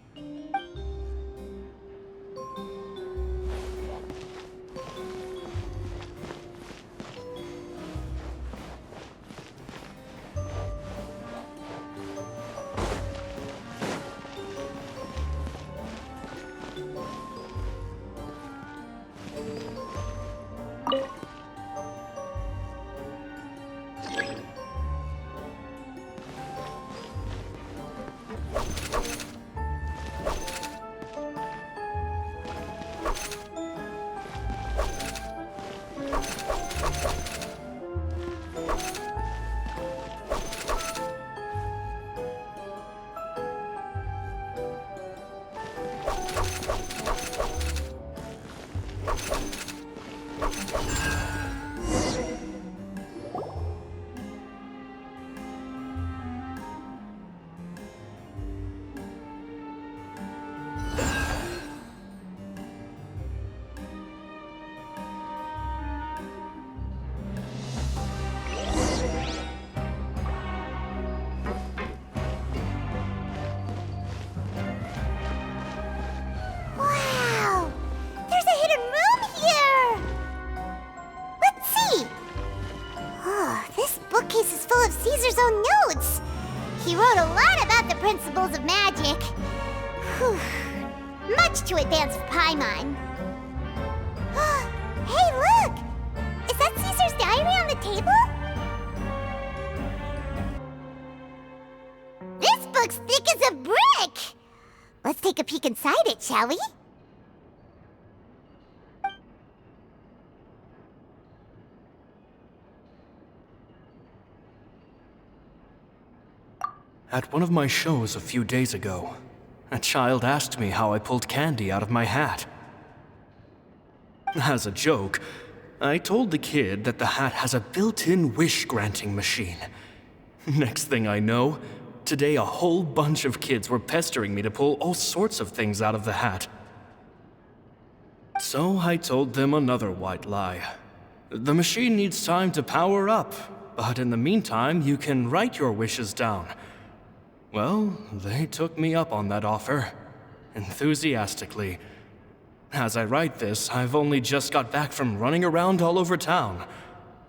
C: Wow! There's a hidden room here! Let's see! Oh, this bookcase is full of Caesar's own notes! He wrote a lot about the principles of magic. Whew. Much too advanced for Paimon. Hey, look! Is that Caesar's diary on the table? This book's thick as a brick! Let's take a peek inside it, shall we?
M: At one of my shows a few days ago, a child asked me how I pulled candy out of my hat. As a joke, I told the kid that the hat has a built-in wish-granting machine. Next thing I know, today a whole bunch of kids were pestering me to pull all sorts of things out of the hat. So I told them another white lie. The machine needs time to power up, but in the meantime, you can write your wishes down. Well, they took me up on that offer, enthusiastically. As I write this, I've only just got back from running around all over town,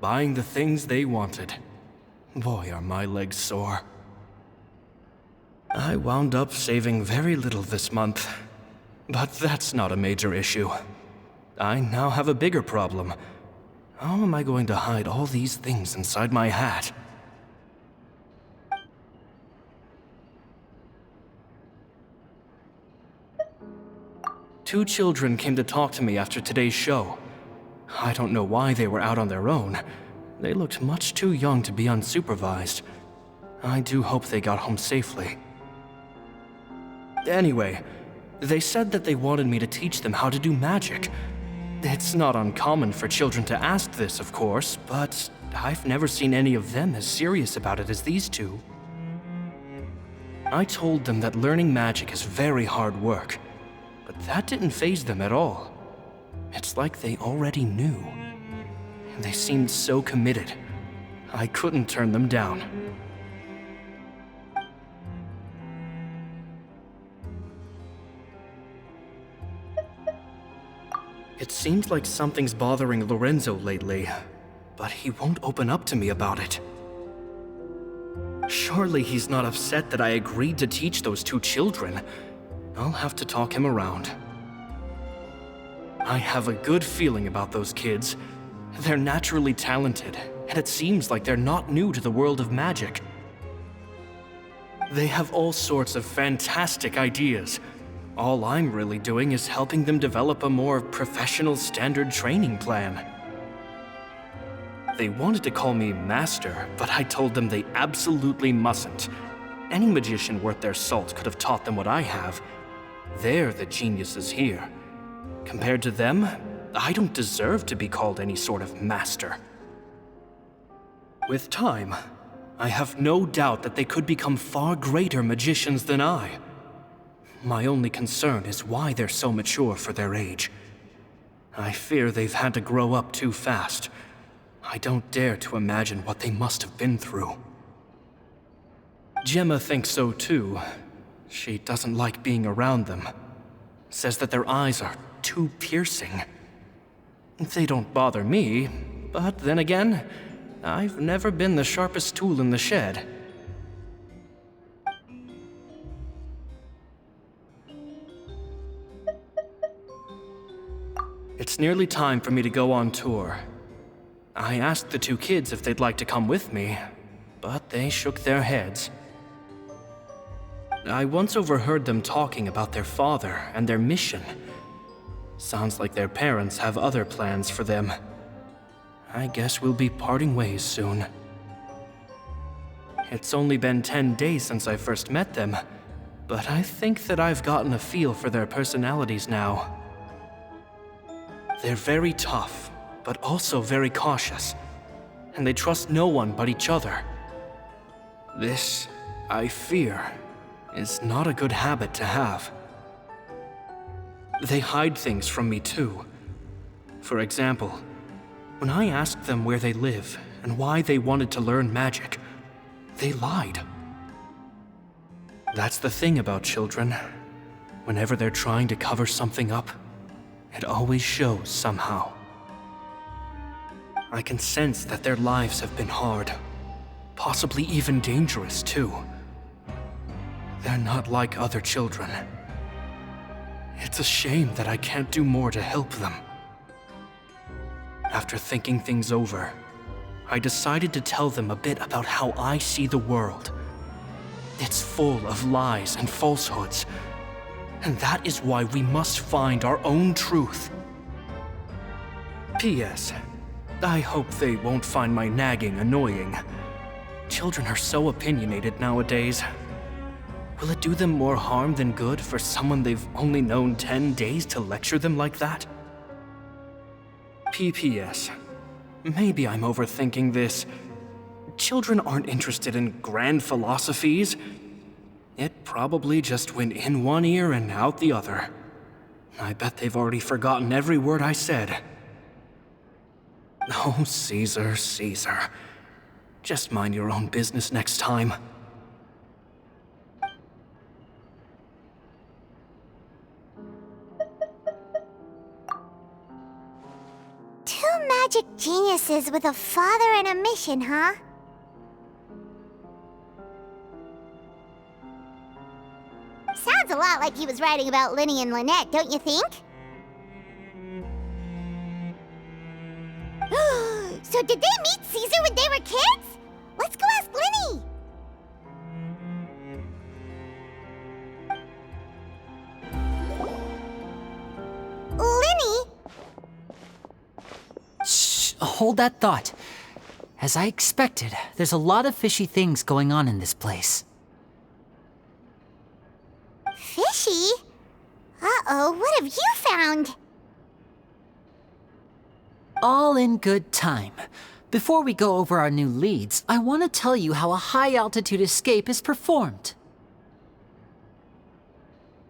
M: buying the things they wanted. Boy, are my legs sore. I wound up saving very little this month, but that's not a major issue. I now have a bigger problem. How am I going to hide all these things inside my hat? Two children came to talk to me after today's show. I don't know why they were out on their own. They looked much too young to be unsupervised. I do hope they got home safely. Anyway, they said that they wanted me to teach them how to do magic. It's not uncommon for children to ask this, of course, but I've never seen any of them as serious about it as these two. I told them that learning magic is very hard work, but that didn't faze them at all. It's like they already knew. They seemed so committed. I couldn't turn them down. It seems like something's bothering Lorenzo lately, but he won't open up to me about it. Surely he's not upset that I agreed to teach those two children. I'll have to talk him around. I have a good feeling about those kids. They're naturally talented, and it seems like they're not new to the world of magic. They have all sorts of fantastic ideas. All I'm really doing is helping them develop a more professional standard training plan. They wanted to call me Master, but I told them they absolutely mustn't. Any magician worth their salt could have taught them what I have. They're the geniuses here. Compared to them, I don't deserve to be called any sort of master. With time, I have no doubt that they could become far greater magicians than I. My only concern is why they're so mature for their age. I fear they've had to grow up too fast. I don't dare to imagine what they must have been through. Gemma thinks so too. She doesn't like being around them. Says that their eyes are too piercing. They don't bother me, but then again, I've never been the sharpest tool in the shed. It's nearly time for me to go on tour. I asked the two kids if they'd like to come with me, but they shook their heads. I once overheard them talking about their father and their mission. Sounds like their parents have other plans for them. I guess we'll be parting ways soon. It's only been 10 days since I first met them, but I think that I've gotten a feel for their personalities now. They're very tough, but also very cautious, and they trust no one but each other. This, I fear, is not a good habit to have. They hide things from me too. For example, when I asked them where they live and why they wanted to learn magic, they lied. That's the thing about children. Whenever they're trying to cover something up, it always shows somehow. I can sense that their lives have been hard, possibly even dangerous too. They're not like other children. It's a shame that I can't do more to help them. After thinking things over, I decided to tell them a bit about how I see the world. It's full of lies and falsehoods, and that is why we must find our own truth. P.S. I hope they won't find my nagging annoying. Children are so opinionated nowadays. Will it do them more harm than good for someone they've only known 10 days to lecture them like that? P.P.S. Maybe I'm overthinking this. Children aren't interested in grand philosophies. It probably just went in one ear and out the other. I bet they've already forgotten every word I said. Oh, Caesar, Caesar. Just mind your own business next time.
C: Two magic geniuses with a father and a mission, huh? Sounds a lot like he was writing about Linny and Lynette, don't you think? So did they meet Caesar when they were kids? Let's go ask Linny! Linny?
E: Shh, hold that thought. As I expected, there's a lot of fishy things going on in this place.
C: Fishy? Uh-oh, what have you found?
E: All in good time. Before we go over our new leads, I want to tell you how a high-altitude escape is performed.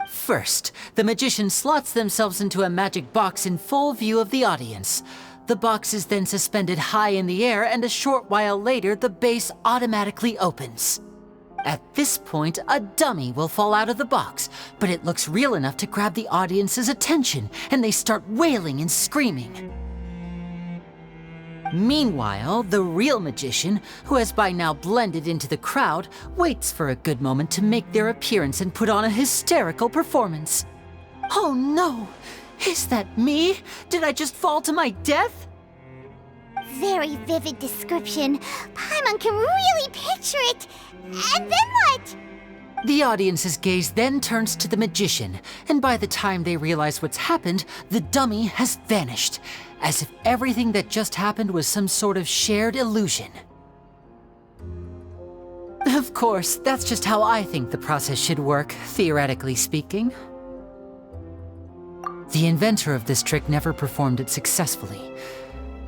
E: First, the magician slots themselves into a magic box in full view of the audience. The box is then suspended high in the air, and a short while later, the base automatically opens. At this point, a dummy will fall out of the box, but it looks real enough to grab the audience's attention, and they start wailing and screaming. Meanwhile, the real magician, who has by now blended into the crowd, waits for a good moment to make their appearance and put on a hysterical performance. Oh no! Is that me? Did I just fall to my death?
C: Very vivid description. Paimon can really picture it. And then what?
E: The audience's gaze then turns to the magician, and by the time they realize what's happened, the dummy has vanished, as if everything that just happened was some sort of shared illusion. Of course, that's just how I think the process should work, theoretically speaking. The inventor of this trick never performed it successfully.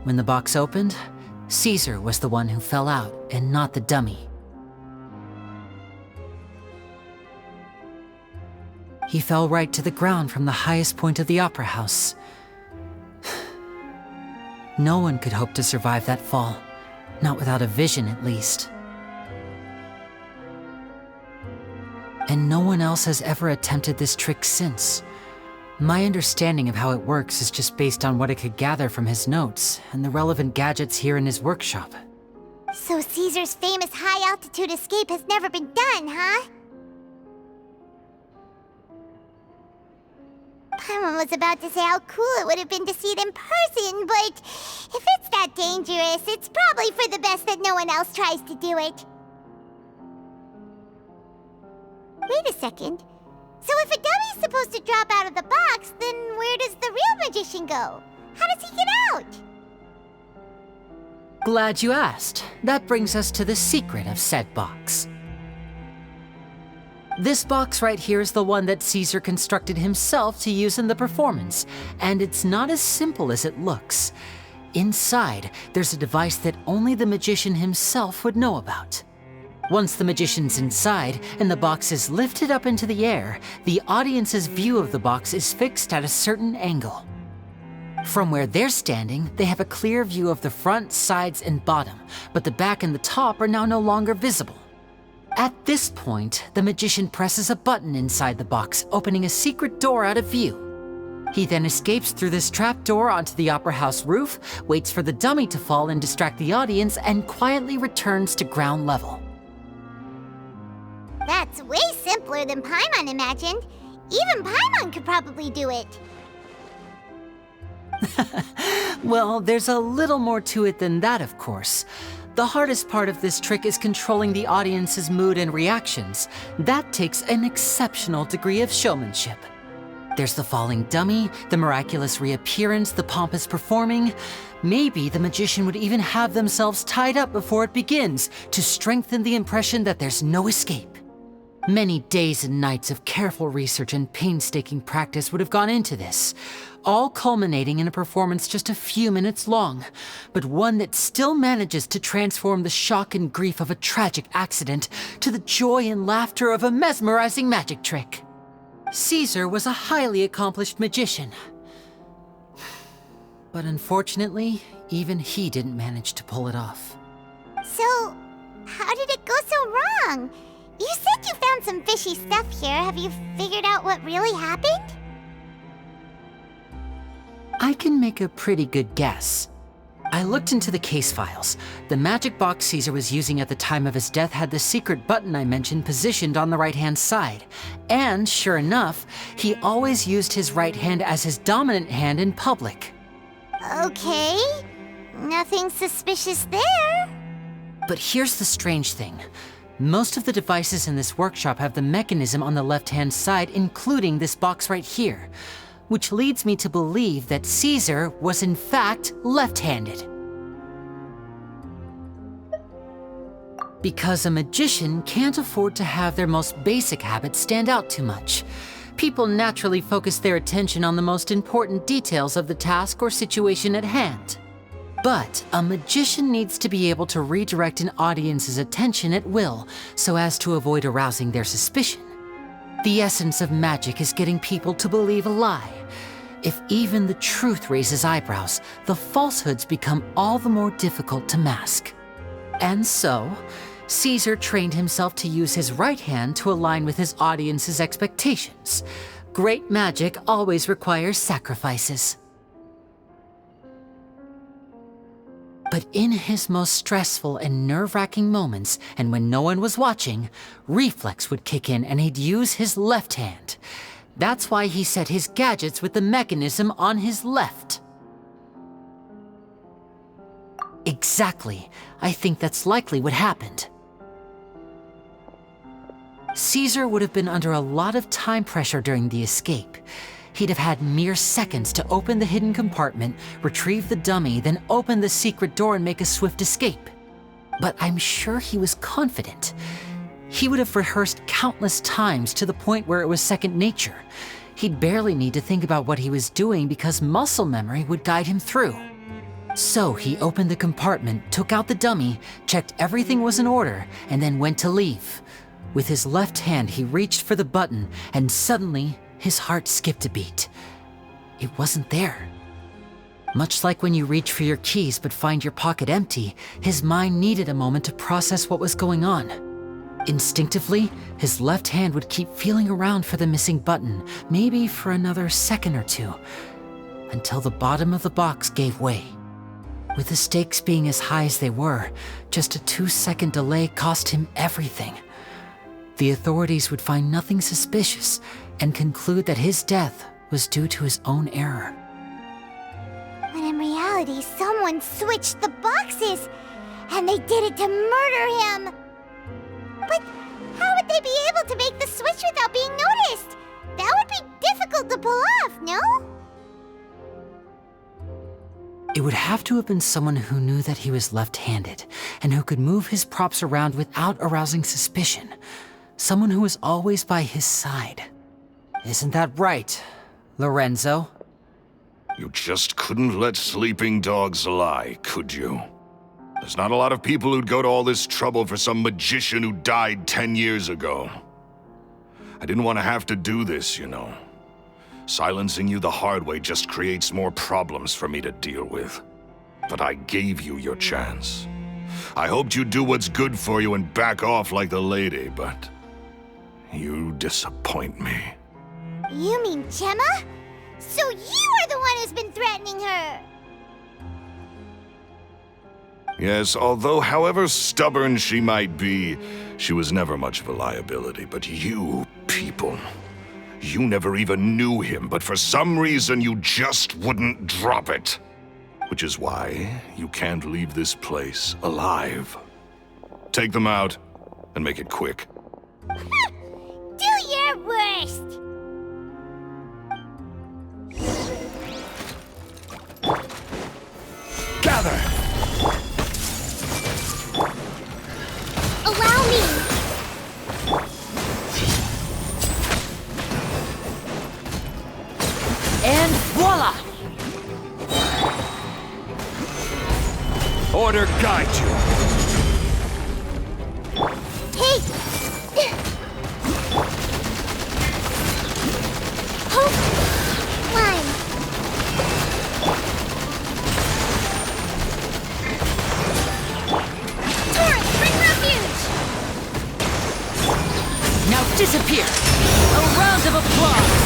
E: When the box opened, Caesar was the one who fell out, and not the dummy. He fell right to the ground from the highest point of the opera house. No one could hope to survive that fall, not without a vision at least. And no one else has ever attempted this trick since. My understanding of how it works is just based on what I could gather from his notes and the relevant gadgets here in his workshop.
C: So Caesar's famous high-altitude escape has never been done, huh? Paimon was about to say how cool it would have been to see it in person, but if it's that dangerous, it's probably for the best that no one else tries to do it. Wait a second. So if a dummy's supposed to drop out of the box, then where does the real magician go? How does he get out?
E: Glad you asked. That brings us to the secret of said box. This box right here is the one that Caesar constructed himself to use in the performance, and it's not as simple as it looks. Inside, there's a device that only the magician himself would know about. Once the magician's inside and the box is lifted up into the air, the audience's view of the box is fixed at a certain angle. From where they're standing, they have a clear view of the front, sides, and bottom, but the back and the top are now no longer visible. At this point, the magician presses a button inside the box, opening a secret door out of view. He then escapes through this trap door onto the opera house roof, waits for the dummy to fall and distract the audience, and quietly returns to ground level.
C: That's way simpler than Paimon imagined. Even Paimon could probably do it.
E: Well, there's a little more to it than that, of course. The hardest part of this trick is controlling the audience's mood and reactions. That takes an exceptional degree of showmanship. There's the falling dummy, the miraculous reappearance, the pompous performing. Maybe the magician would even have themselves tied up before it begins to strengthen the impression that there's no escape. Many days and nights of careful research and painstaking practice would have gone into this, all culminating in a performance just a few minutes long, but one that still manages to transform the shock and grief of a tragic accident to the joy and laughter of a mesmerizing magic trick. Caesar was a highly accomplished magician. But unfortunately, even he didn't manage to pull it off.
C: So, how did it go so wrong? You said you found some fishy stuff here. Have you figured out what really happened?
E: I can make a pretty good guess. I looked into the case files. The magic box Caesar was using at the time of his death had the secret button I mentioned positioned on the right-hand side. And sure enough, he always used his right hand as his dominant hand in public.
C: Okay, nothing suspicious there.
E: But here's the strange thing. Most of the devices in this workshop have the mechanism on the left-hand side, including this box right here, which leads me to believe that Caesar was in fact left-handed. Because a magician can't afford to have their most basic habits stand out too much. People naturally focus their attention on the most important details of the task or situation at hand. But a magician needs to be able to redirect an audience's attention at will so as to avoid arousing their suspicion. The essence of magic is getting people to believe a lie. If even the truth raises eyebrows, the falsehoods become all the more difficult to mask. And so, Caesar trained himself to use his right hand to align with his audience's expectations. Great magic always requires sacrifices. But in his most stressful and nerve-wracking moments, and when no one was watching, reflex would kick in and he'd use his left hand. That's why he set his gadgets with the mechanism on his left. Exactly. I think that's likely what happened. Caesar would have been under a lot of time pressure during the escape. He'd have had mere seconds to open the hidden compartment, retrieve the dummy, then open the secret door and make a swift escape. But I'm sure he was confident. He would have rehearsed countless times to the point where it was second nature. He'd barely need to think about what he was doing because muscle memory would guide him through. So he opened the compartment, took out the dummy, checked everything was in order, and then went to leave. With his left hand, he reached for the button, and suddenly, his heart skipped a beat. It wasn't there. Much like when you reach for your keys but find your pocket empty, his mind needed a moment to process what was going on. Instinctively, his left hand would keep feeling around for the missing button, maybe for another second or two, until the bottom of the box gave way. With the stakes being as high as they were, just a 2-second delay cost him everything. The authorities would find nothing suspicious and conclude that his death was due to his own error.
C: When in reality, someone switched the boxes, and they did it to murder him. But how would they be able to make the switch without being noticed? That would be difficult to pull off, no?
E: It would have to have been someone who knew that he was left-handed and who could move his props around without arousing suspicion. Someone who was always by his side. Isn't that right, Lorenzo?
B: You just couldn't let sleeping dogs lie, could you? There's not a lot of people who'd go to all this trouble for some magician who died 10 years ago. I didn't want to have to do this, you know. Silencing you the hard way just creates more problems for me to deal with. But I gave you your chance. I hoped you'd do what's good for you and back off like the lady, but you disappoint me.
C: You mean Gemma? So you are the one who's been threatening her!
B: Yes, although however stubborn she might be, she was never much of a liability. But you people, you never even knew him, but for some reason you just wouldn't drop it. Which is why you can't leave this place alive. Take them out, and make it quick.
C: Do your worst!
B: Gather!
C: Allow me!
E: And voila!
L: Order guide you.
C: Hey!
E: disappear! A round of applause!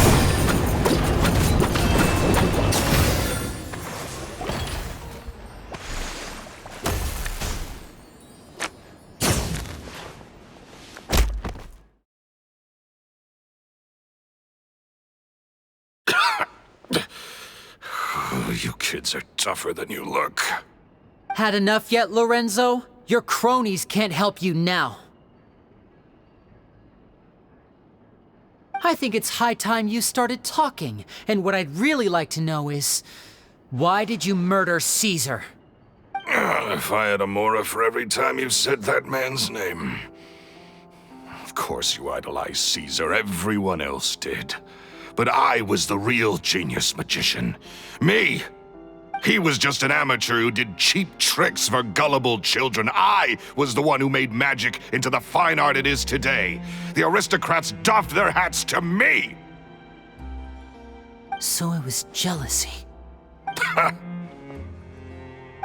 B: You kids are tougher than you look.
E: Had enough yet, Lorenzo? Your cronies can't help you now. I think it's high time you started talking, and what I'd really like to know is, why did you murder Caesar?
B: If I had a mora for every time you said that man's name. Of course you idolized Caesar, everyone else did. But I was the real genius magician. Me! He was just an amateur who did cheap tricks for gullible children. I was the one who made magic into the fine art it is today. The aristocrats doffed their hats to me!
E: So it was jealousy.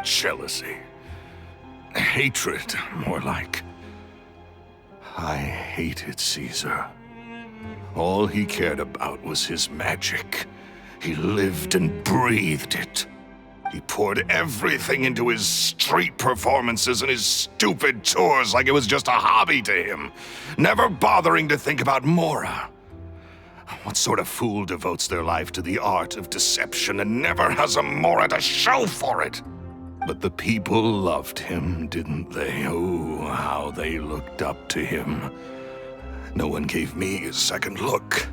B: Jealousy. Hatred, more like. I hated Caesar. All he cared about was his magic. He lived and breathed it. He poured everything into his street performances and his stupid tours like it was just a hobby to him, never bothering to think about Mora. What sort of fool devotes their life to the art of deception and never has a Mora to show for it? But the people loved him, didn't they? Oh, how they looked up to him. No one gave me a second look.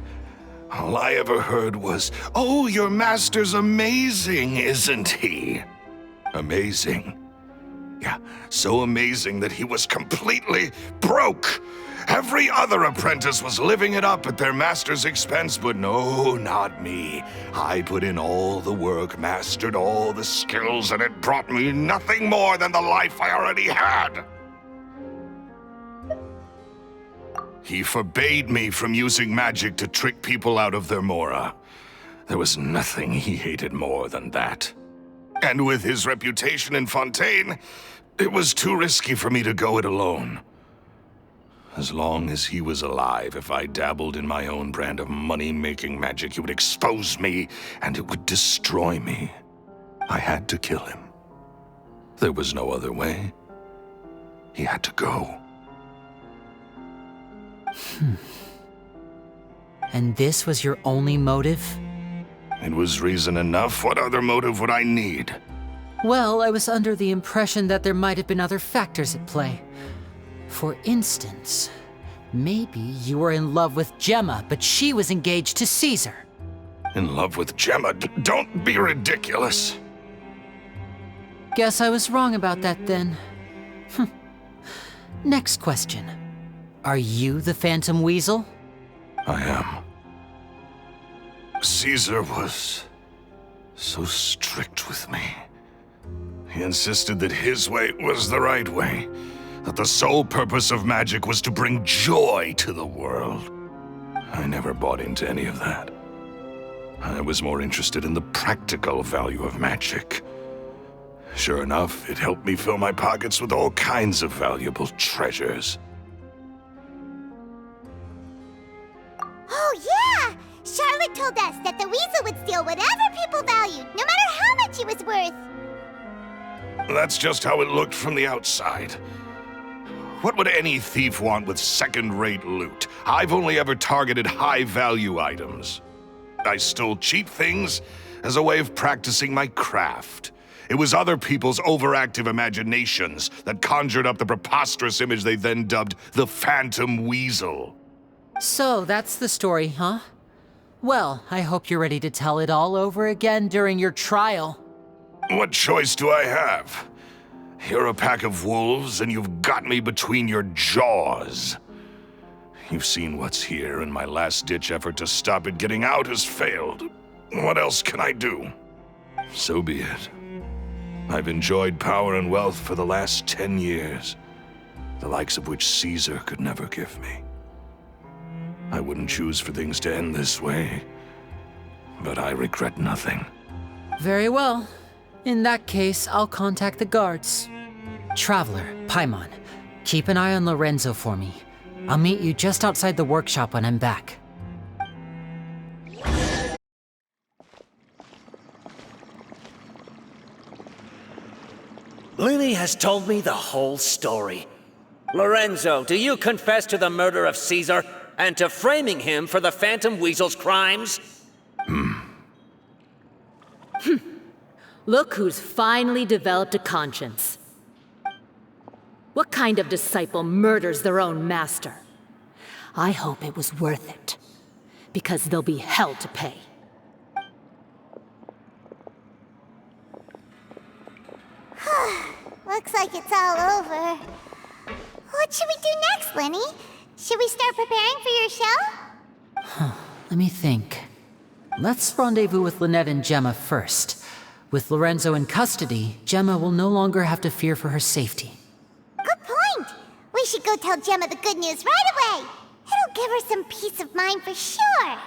B: All I ever heard was, "Oh, your master's amazing, isn't he?" Amazing. Yeah, so amazing that he was completely broke. Every other apprentice was living it up at their master's expense, but no, not me. I put in all the work, mastered all the skills, and it brought me nothing more than the life I already had. He forbade me from using magic to trick people out of their Mora. There was nothing he hated more than that. And with his reputation in Fontaine, it was too risky for me to go it alone. As long as he was alive, if I dabbled in my own brand of money-making magic, he would expose me, and it would destroy me. I had to kill him. There was no other way. He had to go.
E: And this was your only motive?
B: It was reason enough. What other motive would I need?
E: Well, I was under the impression that there might have been other factors at play. For instance, maybe you were in love with Gemma, but she was engaged to Caesar.
B: In love with Gemma? Don't be ridiculous.
E: Guess I was wrong about that then. Next question. Are you the Phantom Weasel?
B: I am. Caesar was so strict with me. He insisted that his way was the right way, that the sole purpose of magic was to bring joy to the world. I never bought into any of that. I was more interested in the practical value of magic. Sure enough, it helped me fill my pockets with all kinds of valuable treasures.
C: Oh, yeah! Charlotte told us that the weasel would steal whatever people valued, no matter how much it was worth.
B: That's just how it looked from the outside. What would any thief want with second-rate loot? I've only ever targeted high-value items. I stole cheap things as a way of practicing my craft. It was other people's overactive imaginations that conjured up the preposterous image they then dubbed the Phantom Weasel.
E: So that's the story, huh? Well, I hope you're ready to tell it all over again during your trial.
B: What choice do I have? You're a pack of wolves, and you've got me between your jaws. You've seen what's here, and my last-ditch effort to stop it getting out has failed. What else can I do? So be it. I've enjoyed power and wealth for the last 10 years, the likes of which Caesar could never give me. I wouldn't choose for things to end this way, but I regret nothing.
E: Very well. In that case, I'll contact the guards. Traveler, Paimon, keep an eye on Lorenzo for me. I'll meet you just outside the workshop when I'm back.
N: Lily has told me the whole story. Lorenzo, do you confess to the murder of Caesar and to framing him for the Phantom Weasel's crimes?
G: Look who's finally developed a conscience. What kind of disciple murders their own master? I hope it was worth it, because they'll be hell to pay.
C: Looks like it's all over. What should we do next, Lenny? Should we start preparing for your show?
E: Let me think. Let's rendezvous with Lynette and Gemma first. With Lorenzo in custody, Gemma will no longer have to fear for her safety.
C: Good point. We should go tell Gemma the good news right away. It'll give her some peace of mind for sure.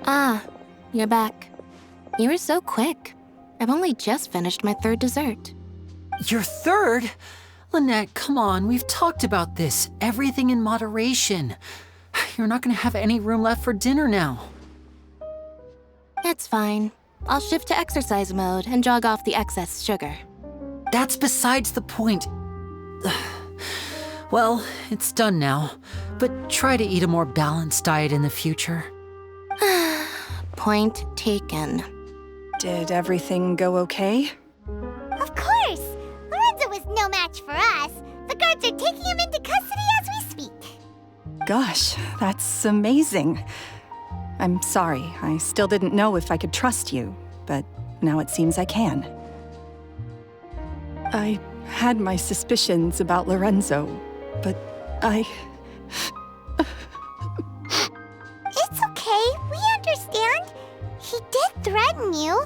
J: Ah, you're back. You were so quick. I've only just finished my third dessert.
E: Your third? Lynette, come on, we've talked about this. Everything in moderation. You're not gonna have any room left for dinner now.
J: It's fine. I'll shift to exercise mode and jog off the excess sugar.
E: That's besides the point. Well, it's done now, but try to eat a more balanced diet in the future.
J: Point taken.
I: Did everything go okay?
C: Of course! Lorenzo was no match for us. The guards are taking him into custody as we speak.
I: Gosh, that's amazing. I'm sorry, I still didn't know if I could trust you, but now it seems I can. I had my suspicions about Lorenzo, but
C: It's okay, we understand. He did threaten you.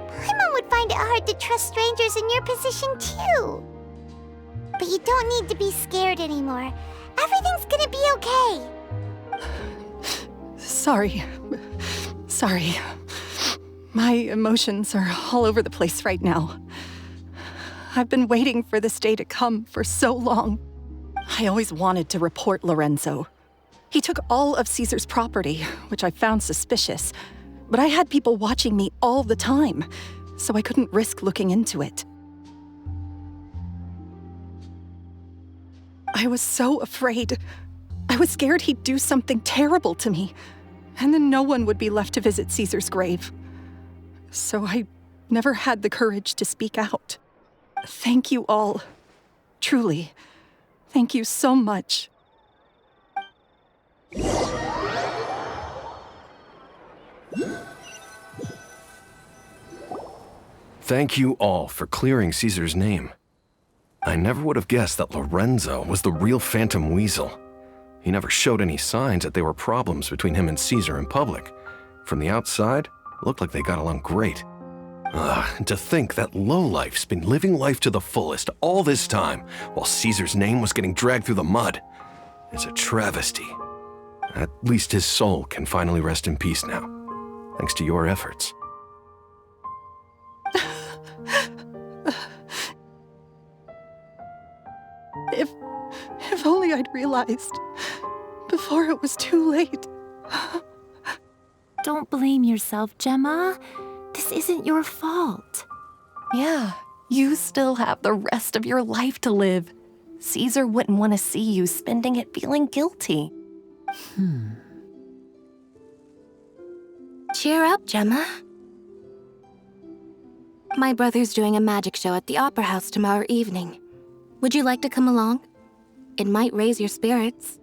C: Paimon would find it hard to trust strangers in your position too. But you don't need to be scared anymore. Everything's gonna be okay.
I: Sorry. My emotions are all over the place right now. I've been waiting for this day to come for so long. I always wanted to report Lorenzo. He took all of Caesar's property, which I found suspicious, but I had people watching me all the time, so I couldn't risk looking into it. I was so afraid. I was scared he'd do something terrible to me, and then no one would be left to visit Caesar's grave. So I never had the courage to speak out. Thank you all. Truly. Thank you so much.
F: Thank you all for clearing Caesar's name. I never would have guessed that Lorenzo was the real Phantom Weasel. He never showed any signs that there were problems between him and Caesar in public. From the outside, it looked like they got along great. And to think that lowlife's been living life to the fullest all this time while Caesar's name was getting dragged through the mud. It's a travesty. At least his soul can finally rest in peace now, thanks to your efforts.
I: If only I'd realized before it was too late.
G: Don't blame yourself, Gemma. This isn't your fault.
O: Yeah, you still have the rest of your life to live. Caesar wouldn't want to see you spending it feeling guilty.
J: Cheer up, Gemma. My brother's doing a magic show at the Opera House tomorrow evening. Would you like to come along? It might raise your spirits.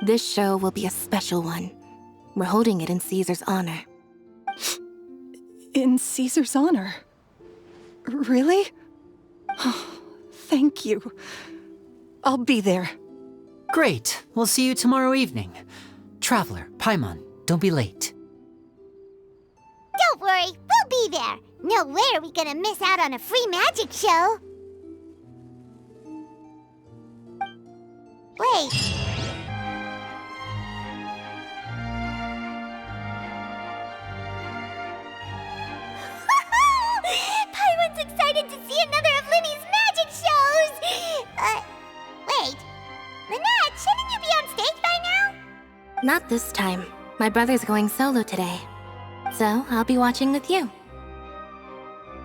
J: This show will be a special one. We're holding it in Caesar's honor.
I: In Caesar's honor? Really? Oh, thank you. I'll be there.
E: Great. We'll see you tomorrow evening. Traveler, Paimon, don't be late.
C: Don't worry, we'll be there. No way are we gonna miss out on a free magic show. Wait. Paimon's excited to see another of Linny's magic shows!
J: Not this time. My brother's going solo today. So I'll be watching with you.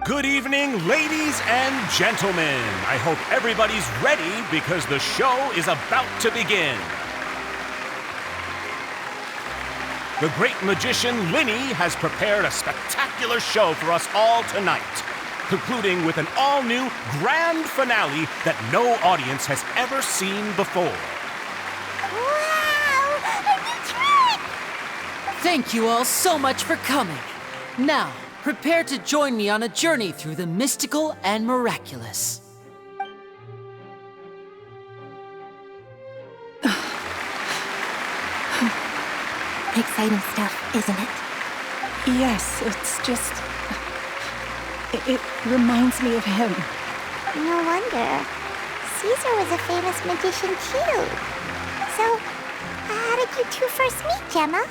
P: Good evening, ladies and gentlemen. I hope everybody's ready because the show is about to begin. The great magician Linny has prepared a spectacular show for us all tonight, concluding with an all-new grand finale that no audience has ever seen before.
C: Wow! A new trick!
E: Thank you all so much for coming. Now, prepare to join me on a journey through the mystical and miraculous.
J: Exciting stuff, isn't it?
I: Yes, it's just... It reminds me of him.
C: No wonder. Caesar was a famous magician too. So, how did you two first meet, Gemma?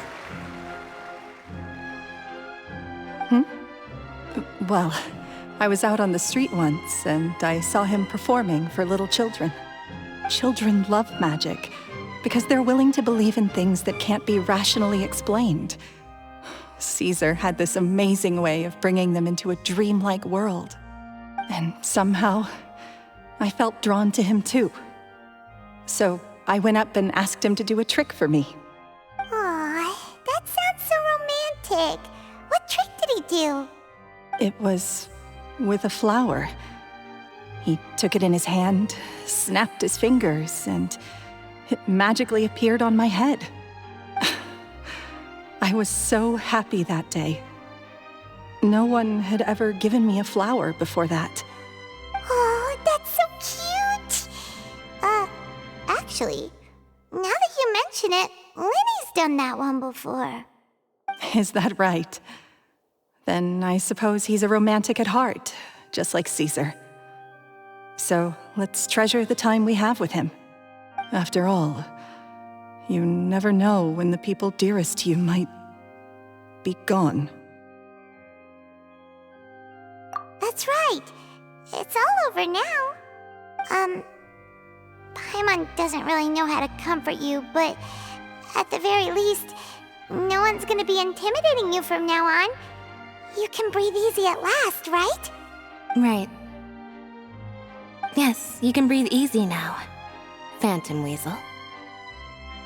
I: Well, I was out on the street once, and I saw him performing for little children. Children love magic, because they're willing to believe in things that can't be rationally explained. Caesar had this amazing way of bringing them into a dreamlike world. And somehow, I felt drawn to him too. So I went up and asked him to do a trick for me.
C: Aw, that sounds so romantic. What trick did he do?
I: It was with a flower. He took it in his hand, snapped his fingers, and it magically appeared on my head. I was so happy that day. No one had ever given me a flower before that.
C: Oh, that's so cute! Actually, now that you mention it, Linny's done that one before.
I: Is that right? Then I suppose he's a romantic at heart, just like Caesar. So let's treasure the time we have with him. After all, you never know when the people dearest to you might be gone.
C: That's right. It's all over now. Paimon doesn't really know how to comfort you, but at the very least, no one's gonna be intimidating you from now on. You can breathe easy at last, right?
J: Right. Yes, you can breathe easy now, Phantom Weasel.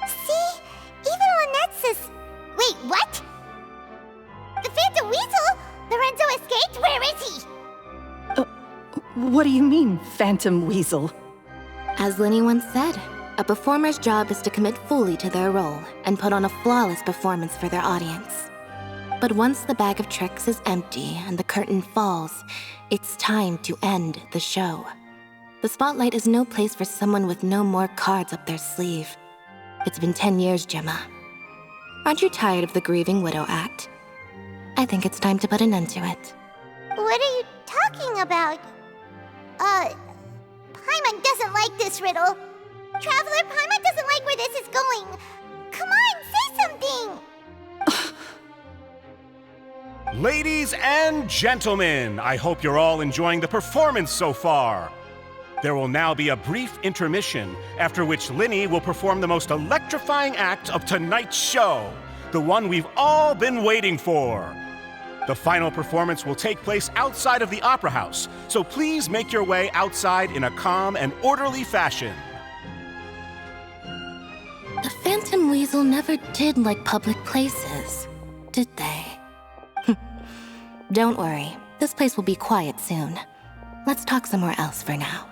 C: See? Even Lynette says... Wait, what? The Phantom Weasel? Lorenzo escaped? Where is he?
I: What do you mean, Phantom Weasel?
J: As Linny once said, a performer's job is to commit fully to their role and put on a flawless performance for their audience. But once the bag of tricks is empty and the curtain falls, it's time to end the show. The spotlight is no place for someone with no more cards up their sleeve. It's been 10 years, Gemma. Aren't you tired of the grieving widow act? I think it's time to put an end to it.
C: What are you talking about? Paimon doesn't like this riddle. Traveler, Paimon doesn't like where this is going. Come on, say something!
P: Ladies and gentlemen, I hope you're all enjoying the performance so far. There will now be a brief intermission, after which Linny will perform the most electrifying act of tonight's show, the one we've all been waiting for. The final performance will take place outside of the Opera House, so please make your way outside in a calm and orderly fashion.
J: The Phantom Weasel never did like public places, did they? Don't worry, this place will be quiet soon. Let's talk somewhere else for now.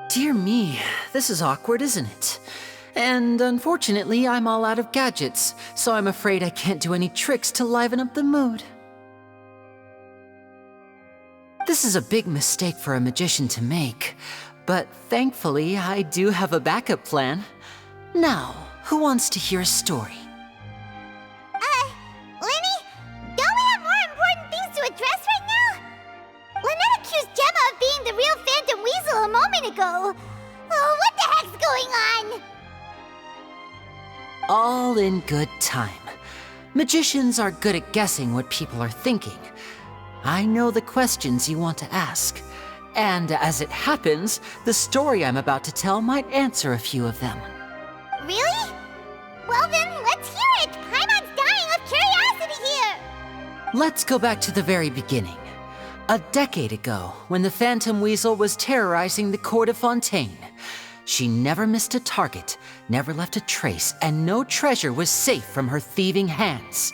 E: Dear me, this is awkward, isn't it? And unfortunately, I'm all out of gadgets, so I'm afraid I can't do any tricks to liven up the mood. This is a big mistake for a magician to make, but thankfully, I do have a backup plan. Now, who wants to hear a story?
C: Linny? Don't we have more important things to address right now? Lynette accused Gemma of being the real Phantom Weasel a moment ago. Oh, what the heck going on?
E: All in good time. Magicians are good at guessing what people are thinking. I know the questions you want to ask. And as it happens, the story I'm about to tell might answer a few of them.
C: Really? Well then, let's hear it! Paimon's dying of curiosity here!
E: Let's go back to the very beginning. A decade ago, when the Phantom Weasel was terrorizing the Cour-de-Fontein. She never missed a target, never left a trace, and no treasure was safe from her thieving hands.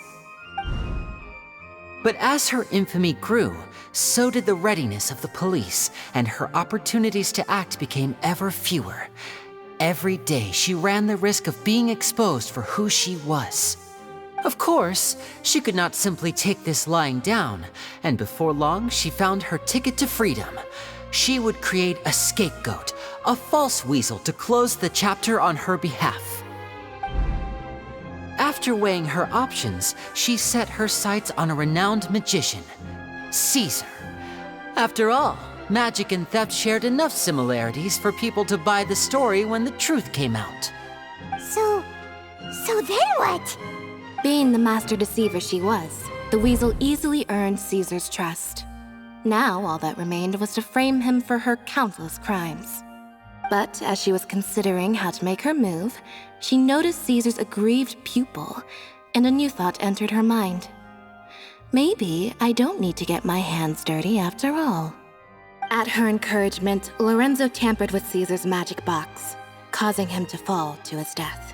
E: But as her infamy grew, so did the readiness of the police, and her opportunities to act became ever fewer. Every day, she ran the risk of being exposed for who she was. Of course, she could not simply take this lying down, and before long, she found her ticket to freedom. She would create a scapegoat, a false weasel to close the chapter on her behalf. After weighing her options, she set her sights on a renowned magician, Caesar. After all, magic and theft shared enough similarities for people to buy the story when the truth came out.
C: So then what?
J: Being the master deceiver she was, the weasel easily earned Caesar's trust. Now all that remained was to frame him for her countless crimes. But as she was considering how to make her move, she noticed Caesar's aggrieved pupil, and a new thought entered her mind. Maybe I don't need to get my hands dirty after all. At her encouragement, Lorenzo tampered with Caesar's magic box, causing him to fall to his death.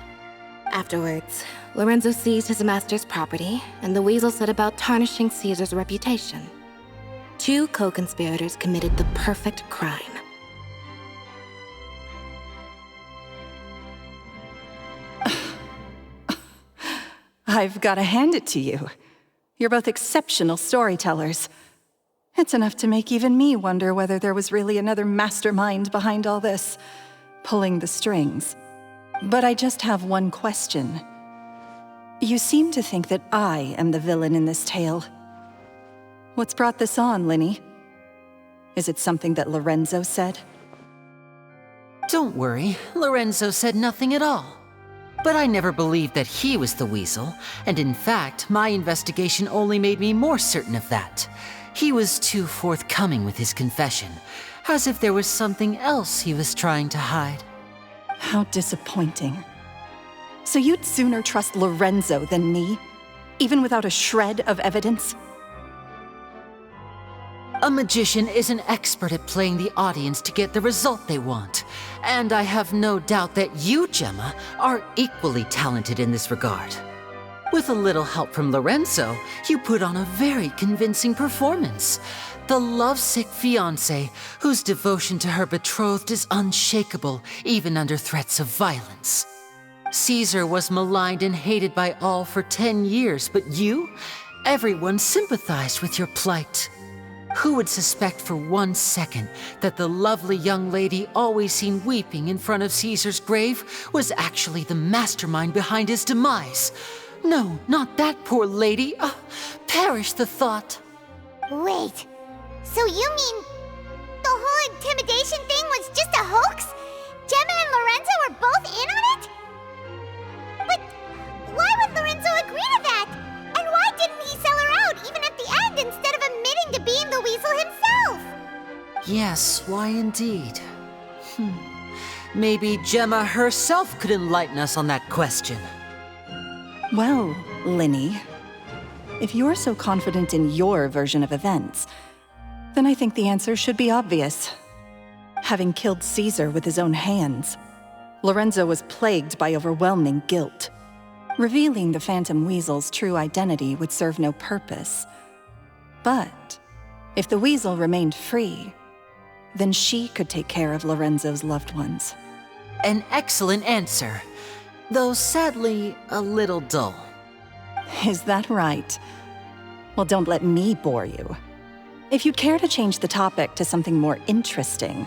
J: Afterwards, Lorenzo seized his master's property, and the weasel set about tarnishing Caesar's reputation. Two co-conspirators committed the perfect crime.
I: I've got to hand it to you. You're both exceptional storytellers. It's enough to make even me wonder whether there was really another mastermind behind all this, pulling the strings. But I just have one question. You seem to think that I am the villain in this tale. What's brought this on, Linny? Is it something that Lorenzo said?
E: Don't worry, Lorenzo said nothing at all. But I never believed that he was the weasel, and in fact, my investigation only made me more certain of that. He was too forthcoming with his confession, as if there was something else he was trying to hide.
I: How disappointing. So you'd sooner trust Lorenzo than me, even without a shred of evidence?
E: A magician is an expert at playing the audience to get the result they want. And I have no doubt that you, Gemma, are equally talented in this regard. With a little help from Lorenzo, you put on a very convincing performance. The lovesick fiancé, whose devotion to her betrothed is unshakable, even under threats of violence. Caesar was maligned and hated by all for 10 years, but you? Everyone sympathized with your plight. Who would suspect for 1 second that the lovely young lady always seen weeping in front of Caesar's grave was actually the mastermind behind his demise? No, not that poor lady. Perish the thought.
C: Wait, so you mean the whole intimidation thing was just a hoax? Gemma and Lorenzo were both in on it? But why would Lorenzo agree to that? And why didn't he sell her out even at the end instead of admitting to being the weasel himself?
E: Yes, why indeed? Maybe Gemma herself could enlighten us on that question.
I: Well, Linny, if you're so confident in your version of events, then I think the answer should be obvious. Having killed Caesar with his own hands, Lorenzo was plagued by overwhelming guilt. Revealing the Phantom Weasel's true identity would serve no purpose. But if the weasel remained free, then she could take care of Lorenzo's loved ones.
E: An excellent answer, though sadly a little dull.
I: Is that right? Well, don't let me bore you. If you'd care to change the topic to something more interesting,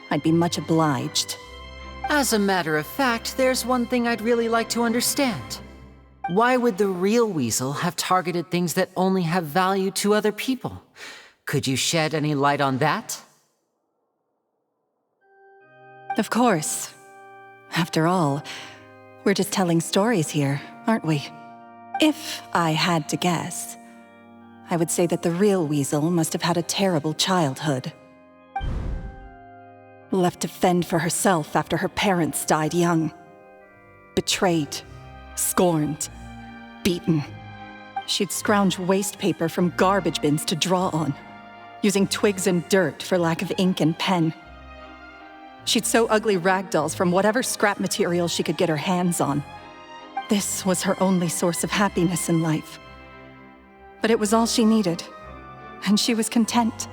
I: I'd be much obliged.
E: As a matter of fact, there's one thing I'd really like to understand. Why would the real weasel have targeted things that only have value to other people? Could you shed any light on that?
I: Of course. After all, we're just telling stories here, aren't we? If I had to guess, I would say that the real Weasel must have had a terrible childhood. Left to fend for herself after her parents died young. Betrayed, scorned, beaten. She'd scrounge waste paper from garbage bins to draw on, using twigs and dirt for lack of ink and pen. She'd sew ugly rag dolls from whatever scrap material she could get her hands on. This was her only source of happiness in life. But it was all she needed, and she was content.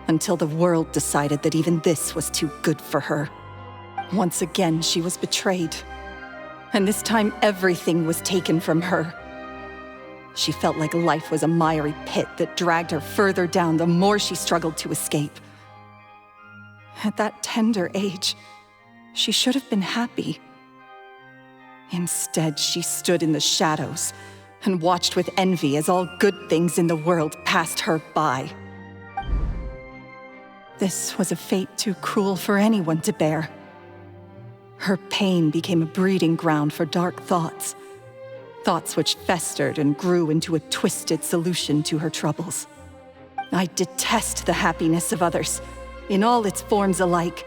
I: Until the world decided that even this was too good for her. Once again, she was betrayed. And this time, everything was taken from her. She felt like life was a miry pit that dragged her further down the more she struggled to escape. At that tender age, she should have been happy. Instead, she stood in the shadows and watched with envy as all good things in the world passed her by. This was a fate too cruel for anyone to bear. Her pain became a breeding ground for dark thoughts. Thoughts which festered and grew into a twisted solution to her troubles. I detest the happiness of others, in all its forms alike.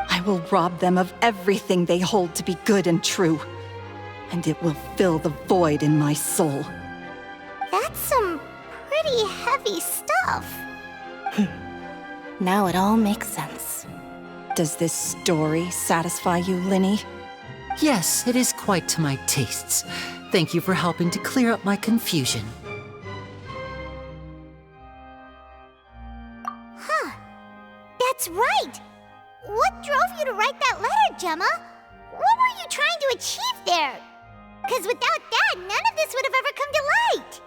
I: I will rob them of everything they hold to be good and true, and it will fill the void in my soul.
C: That's some pretty heavy stuff.
J: Now it all makes sense.
I: Does this story satisfy you, Linny?
E: Yes, it is quite to my tastes. Thank you for helping to clear up my confusion.
C: Huh. That's right! What drove you to write that letter, Gemma? What were you trying to achieve there? Because without that, none of this would have ever come to light.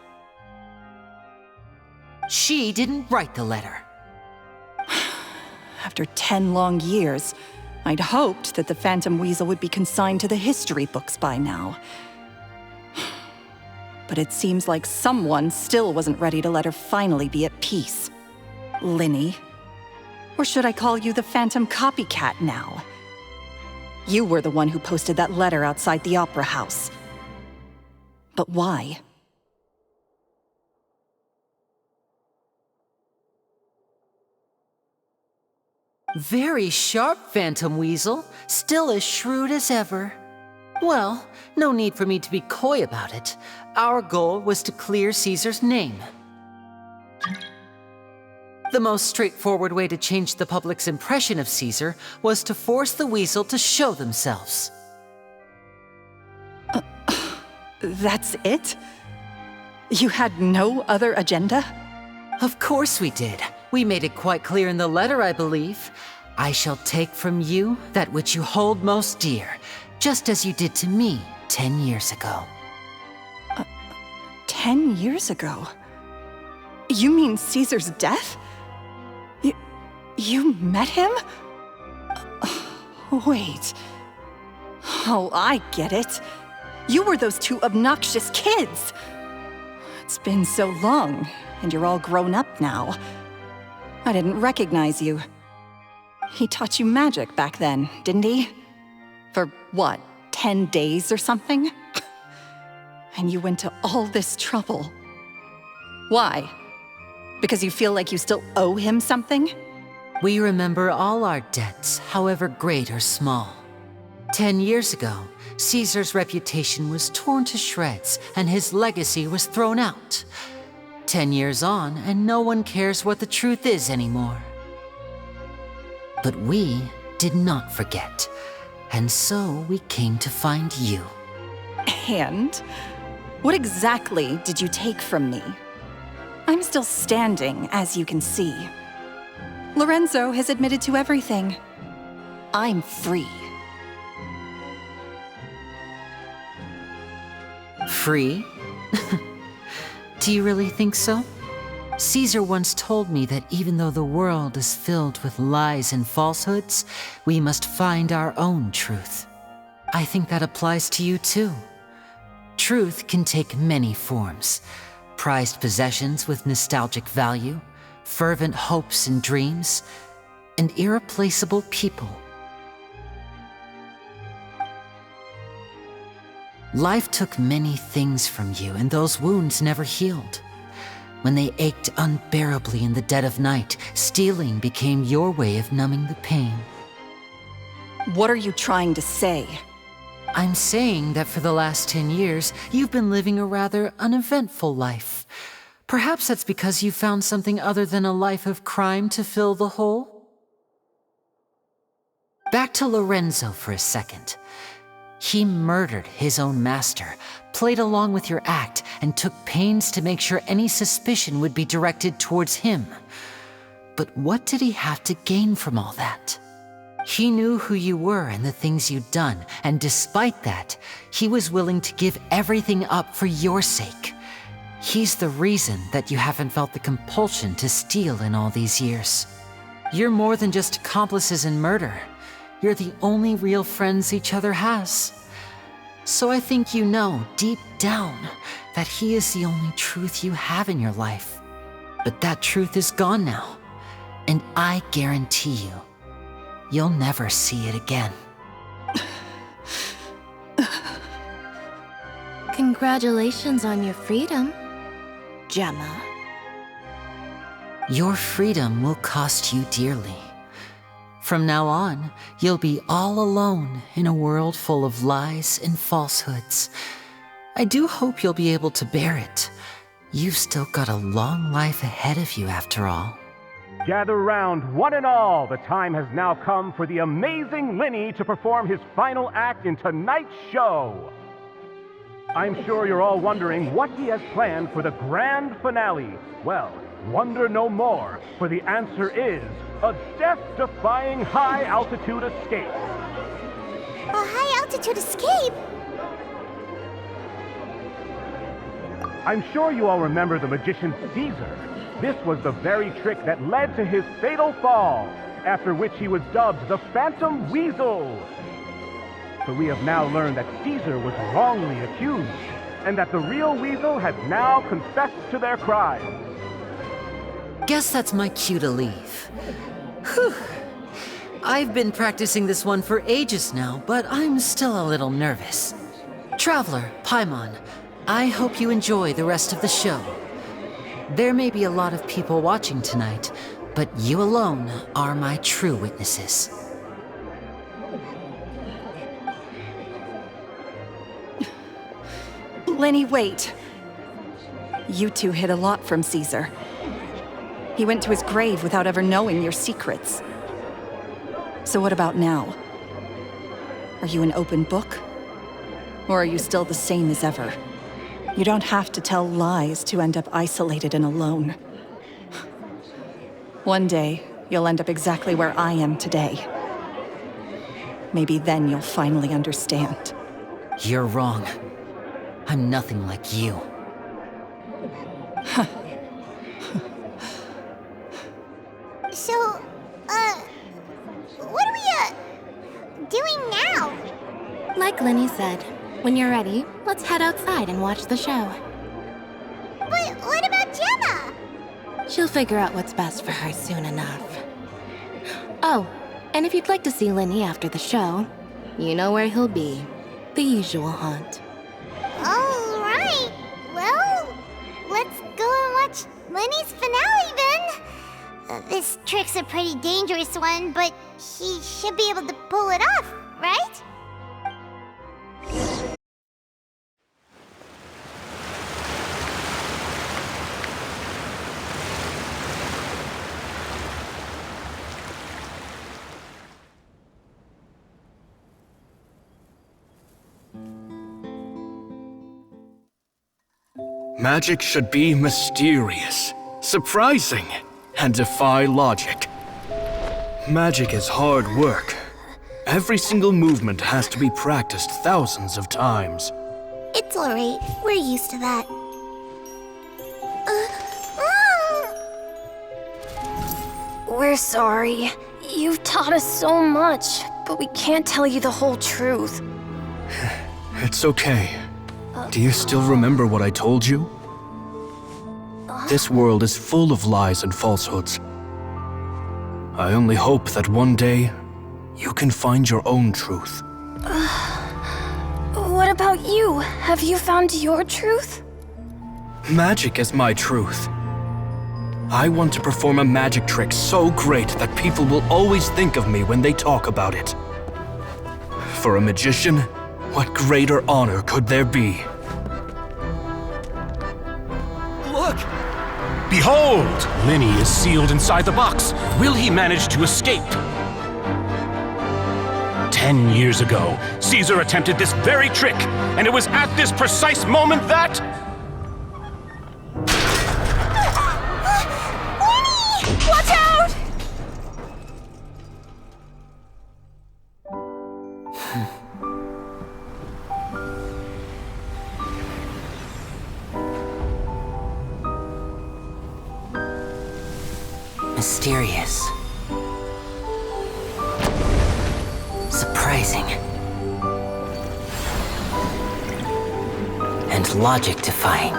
E: She didn't write the letter.
I: After 10 long years, I'd hoped that the Phantom Weasel would be consigned to the history books by now. But it seems like someone still wasn't ready to let her finally be at peace. Linny. Or should I call you the Phantom Copycat now? You were the one who posted that letter outside the Opera House. But why?
E: Very sharp, Phantom Weasel. Still as shrewd as ever. Well, no need for me to be coy about it. Our goal was to clear Caesar's name. The most straightforward way to change the public's impression of Caesar was to force the Weasel to show themselves.
I: That's it? You had no other agenda?
E: Of course we did. We made it quite clear in the letter, I believe. I shall take from you that which you hold most dear, just as you did to me 10 years ago.
I: 10 years ago? You mean Caesar's death? You met him? Wait. Oh, I get it. You were those two obnoxious kids. It's been so long, and you're all grown up now. I didn't recognize you. He taught you magic back then, didn't he? For what, 10 days or something? And you went to all this trouble. Why? Because you feel like you still owe him something?
E: We remember all our debts, however great or small. 10 years ago, Caesar's reputation was torn to shreds and his legacy was thrown out. 10 years on, and no one cares what the truth is anymore. But we did not forget, and so we came to find you.
I: And? What exactly did you take from me? I'm still standing, as you can see. Lorenzo has admitted to everything. I'm free.
E: Free? Do you really think so? Caesar once told me that even though the world is filled with lies and falsehoods, we must find our own truth. I think that applies to you too. Truth can take many forms. Prized possessions with nostalgic value, fervent hopes and dreams, and irreplaceable people. Life took many things from you, and those wounds never healed. When they ached unbearably in the dead of night, stealing became your way of numbing the pain.
I: What are you trying to say?
E: I'm saying that for the last 10 years, you've been living a rather uneventful life. Perhaps that's because you found something other than a life of crime to fill the hole? Back to Lorenzo for a second. He murdered his own master, played along with your act, and took pains to make sure any suspicion would be directed towards him. But what did he have to gain from all that? He knew who you were and the things you'd done, and despite that, he was willing to give everything up for your sake. He's the reason that you haven't felt the compulsion to steal in all these years. You're more than just accomplices in murder. You're the only real friends each other has. So I think you know, deep down, that he is the only truth you have in your life. But that truth is gone now, and I guarantee you, you'll never see it again.
J: Congratulations on your freedom, Gemma.
E: Your freedom will cost you dearly. From now on, you'll be all alone in a world full of lies and falsehoods. I do hope you'll be able to bear it. You've still got a long life ahead of you after all.
P: Gather round, one and all. The time has now come for the amazing Lenny to perform his final act in tonight's show. I'm sure you're all wondering what he has planned for the grand finale. Well, wonder no more, for the answer is a death-defying high-altitude escape.
C: A high-altitude escape?
P: I'm sure you all remember the magician Caesar. This was the very trick that led to his fatal fall, after which he was dubbed the Phantom Weasel. But we have now learned that Caesar was wrongly accused, and that the real Weasel has now confessed to their crimes.
E: Guess that's my cue to leave. Whew. I've been practicing this one for ages now, but I'm still a little nervous. Traveler, Paimon, I hope you enjoy the rest of the show. There may be a lot of people watching tonight, but you alone are my true witnesses.
I: Lenny, wait. You two hid a lot from Caesar. He went to his grave without ever knowing your secrets. So what about now? Are you an open book? Or are you still the same as ever? You don't have to tell lies to end up isolated and alone. One day, you'll end up exactly where I am today. Maybe then you'll finally understand.
E: You're wrong. I'm nothing like you.
C: So, what are we, doing now?
J: Like Lenny said, when you're ready, let's head outside and watch the show.
C: But what about Gemma?
J: She'll figure out what's best for her soon enough. Oh, and if you'd like to see Lenny after the show, you know where he'll be. The usual haunt.
C: All right. Well, let's go and watch Lenny's finale then. This trick's a pretty dangerous one, but he should be able to pull it off, right?
M: Magic should be mysterious, surprising, and defy logic. Magic is hard work. Every single movement has to be practiced thousands of times.
C: It's alright. We're used to that.
D: We're sorry. You've taught us so much, but we can't tell you the whole truth.
M: It's okay. Do you still remember what I told you? This world is full of lies and falsehoods. I only hope that one day, you can find your own truth.
D: What about you? Have you found your truth?
M: Magic is my truth. I want to perform a magic trick so great that people will always think of me when they talk about it. For a magician, what greater honor could there be?
P: Look! Behold! Linny is sealed inside the box. Will he manage to escape? 10 years ago, Caesar attempted this very trick, and it was at this precise moment that...
D: Watch out!
E: Mysterious. Surprising. And logic-defying.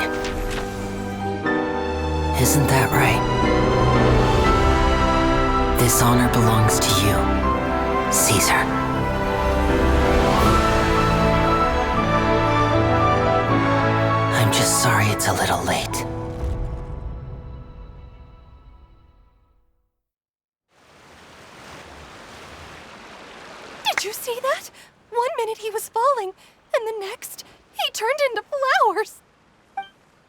E: Isn't that right? This honor belongs to you, Caesar. I'm just sorry it's a little late.
O: Did you see that? 1 minute he was falling, and the next, he turned into flowers.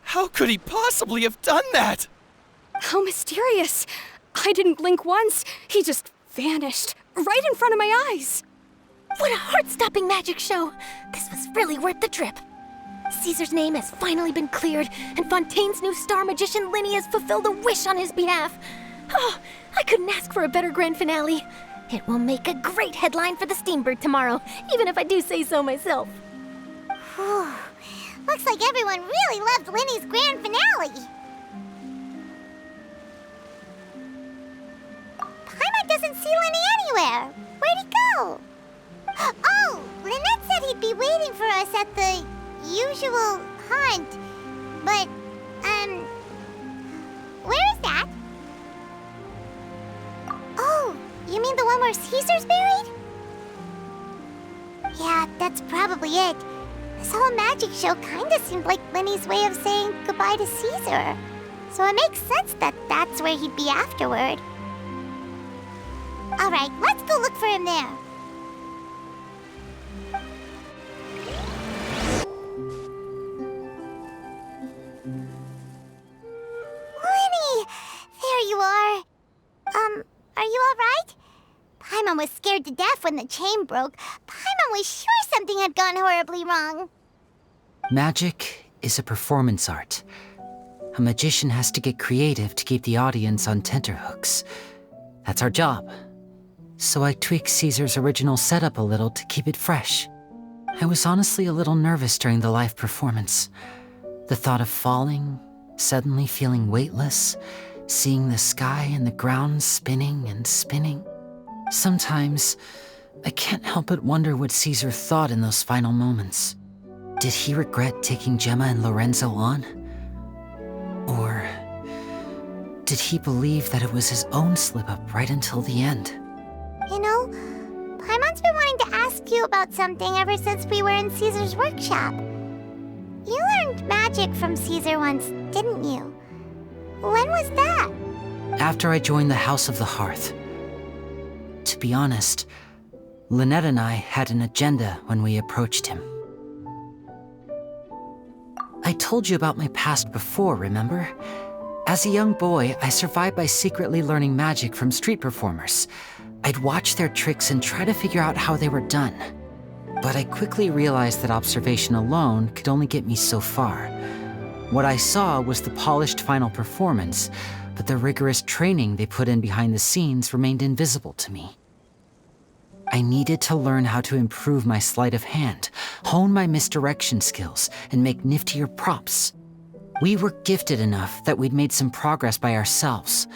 Q: How could he possibly have done that?
D: How mysterious. I didn't blink once. He just vanished, right in front of my eyes.
A: What a heart-stopping magic show! This was really worth the trip. Caesar's name has finally been cleared, and Fontaine's new star magician Linny has fulfilled a wish on his behalf. Oh, I couldn't ask for a better grand finale. It will make a great headline for the Steambird tomorrow, even if I do say so myself.
C: Whew. Looks like everyone really loved Linny's grand finale. Paimon doesn't see Linny anywhere. Where'd he go? Oh, Lynette said he'd be waiting for us at the usual hunt. But, where is that? Oh, you mean the one where Caesar's buried? Yeah, that's probably it. This whole magic show kinda seemed like Linny's way of saying goodbye to Caesar. So it makes sense that that's where he'd be afterward. Alright, let's go look for him there. Linny! There you are. Are you alright? Paimon was scared to death when the chain broke. Paimon was sure something had gone horribly wrong.
E: Magic is a performance art. A magician has to get creative to keep the audience on tenterhooks. That's our job. So I tweaked Caesar's original setup a little to keep it fresh. I was honestly a little nervous during the live performance. The thought of falling, suddenly feeling weightless, seeing the sky and the ground spinning and spinning. Sometimes, I can't help but wonder what Caesar thought in those final moments. Did he regret taking Gemma and Lorenzo on? Or did he believe that it was his own slip-up right until the end?
C: You know, Paimon's been wanting to ask you about something ever since we were in Caesar's workshop. You learned magic from Caesar once, didn't you? When was that?
E: After I joined the House of the Hearth. To be honest, Lynette and I had an agenda when we approached him. I told you about my past before, remember? As a young boy, I survived by secretly learning magic from street performers. I'd watch their tricks and try to figure out how they were done. But I quickly realized that observation alone could only get me so far. What I saw was the polished final performance, but the rigorous training they put in behind the scenes remained invisible to me. I needed to learn how to improve my sleight of hand, hone my misdirection skills, and make niftier props. We were gifted enough that we'd made some progress by ourselves,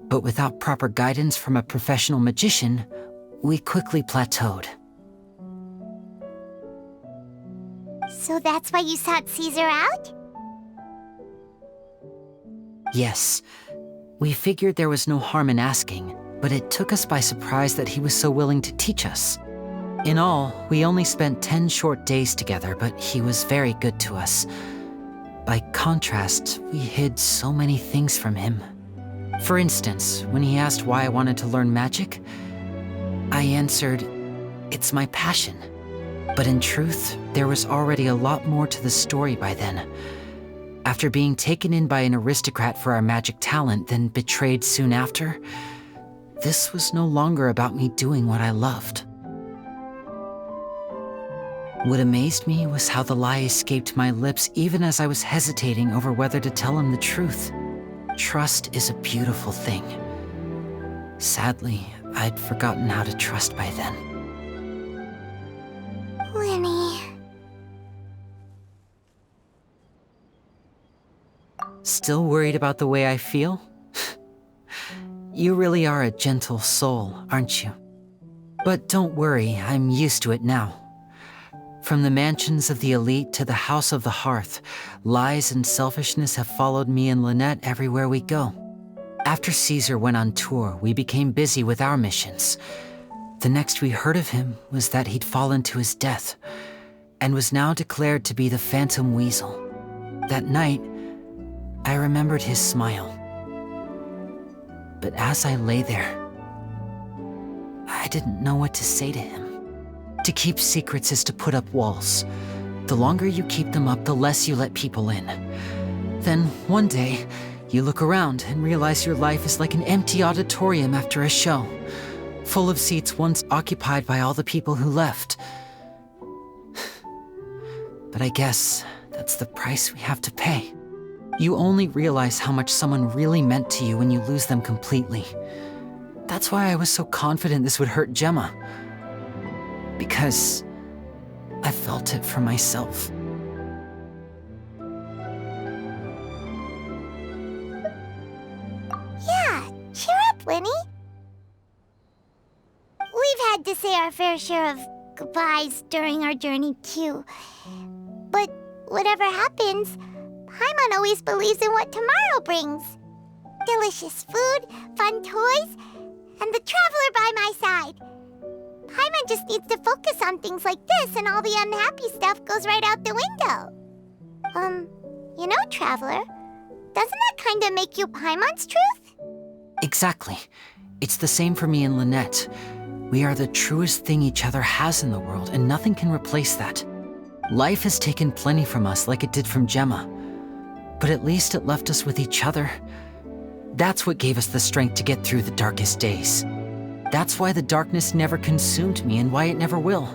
E: but without proper guidance from a professional magician, we quickly plateaued.
C: So that's why you sought Caesar out?
E: Yes. We figured there was no harm in asking, but it took us by surprise that he was so willing to teach us. In all, we only spent 10 short days together, but he was very good to us. By contrast, we hid so many things from him. For instance, when he asked why I wanted to learn magic, I answered, "It's my passion." But in truth, there was already a lot more to the story by then. After being taken in by an aristocrat for our magic talent, then betrayed soon after, this was no longer about me doing what I loved. What amazed me was how the lie escaped my lips even as I was hesitating over whether to tell him the truth. Trust is a beautiful thing. Sadly, I'd forgotten how to trust by then.
C: Lenny.
E: Still worried about the way I feel? You really are a gentle soul, aren't you? But don't worry, I'm used to it now. From the mansions of the elite to the house of the hearth, lies and selfishness have followed me and Lynette everywhere we go. After Caesar went on tour, we became busy with our missions. The next we heard of him was that he'd fallen to his death, and was now declared to be the Phantom Weasel. That night, I remembered his smile. But as I lay there, I didn't know what to say to him. To keep secrets is to put up walls. The longer you keep them up, the less you let people in. Then, one day, you look around and realize your life is like an empty auditorium after a show, full of seats once occupied by all the people who left. But I guess that's the price we have to pay. You only realize how much someone really meant to you when you lose them completely. That's why I was so confident this would hurt Gemma. Because I felt it for myself.
C: Yeah, cheer up, Lenny. We've had to say our fair share of goodbyes during our journey, too. But whatever happens, Paimon always believes in what tomorrow brings. Delicious food, fun toys, and the traveler by my side. Paimon just needs to focus on things like this, and all the unhappy stuff goes right out the window. You know, Traveler, doesn't that kind of make you Paimon's truth?
E: Exactly. It's the same for me and Lynette. We are the truest thing each other has in the world, and nothing can replace that. Life has taken plenty from us, like it did from Gemma. But at least it left us with each other. That's what gave us the strength to get through the darkest days. That's why the darkness never consumed me and why it never will.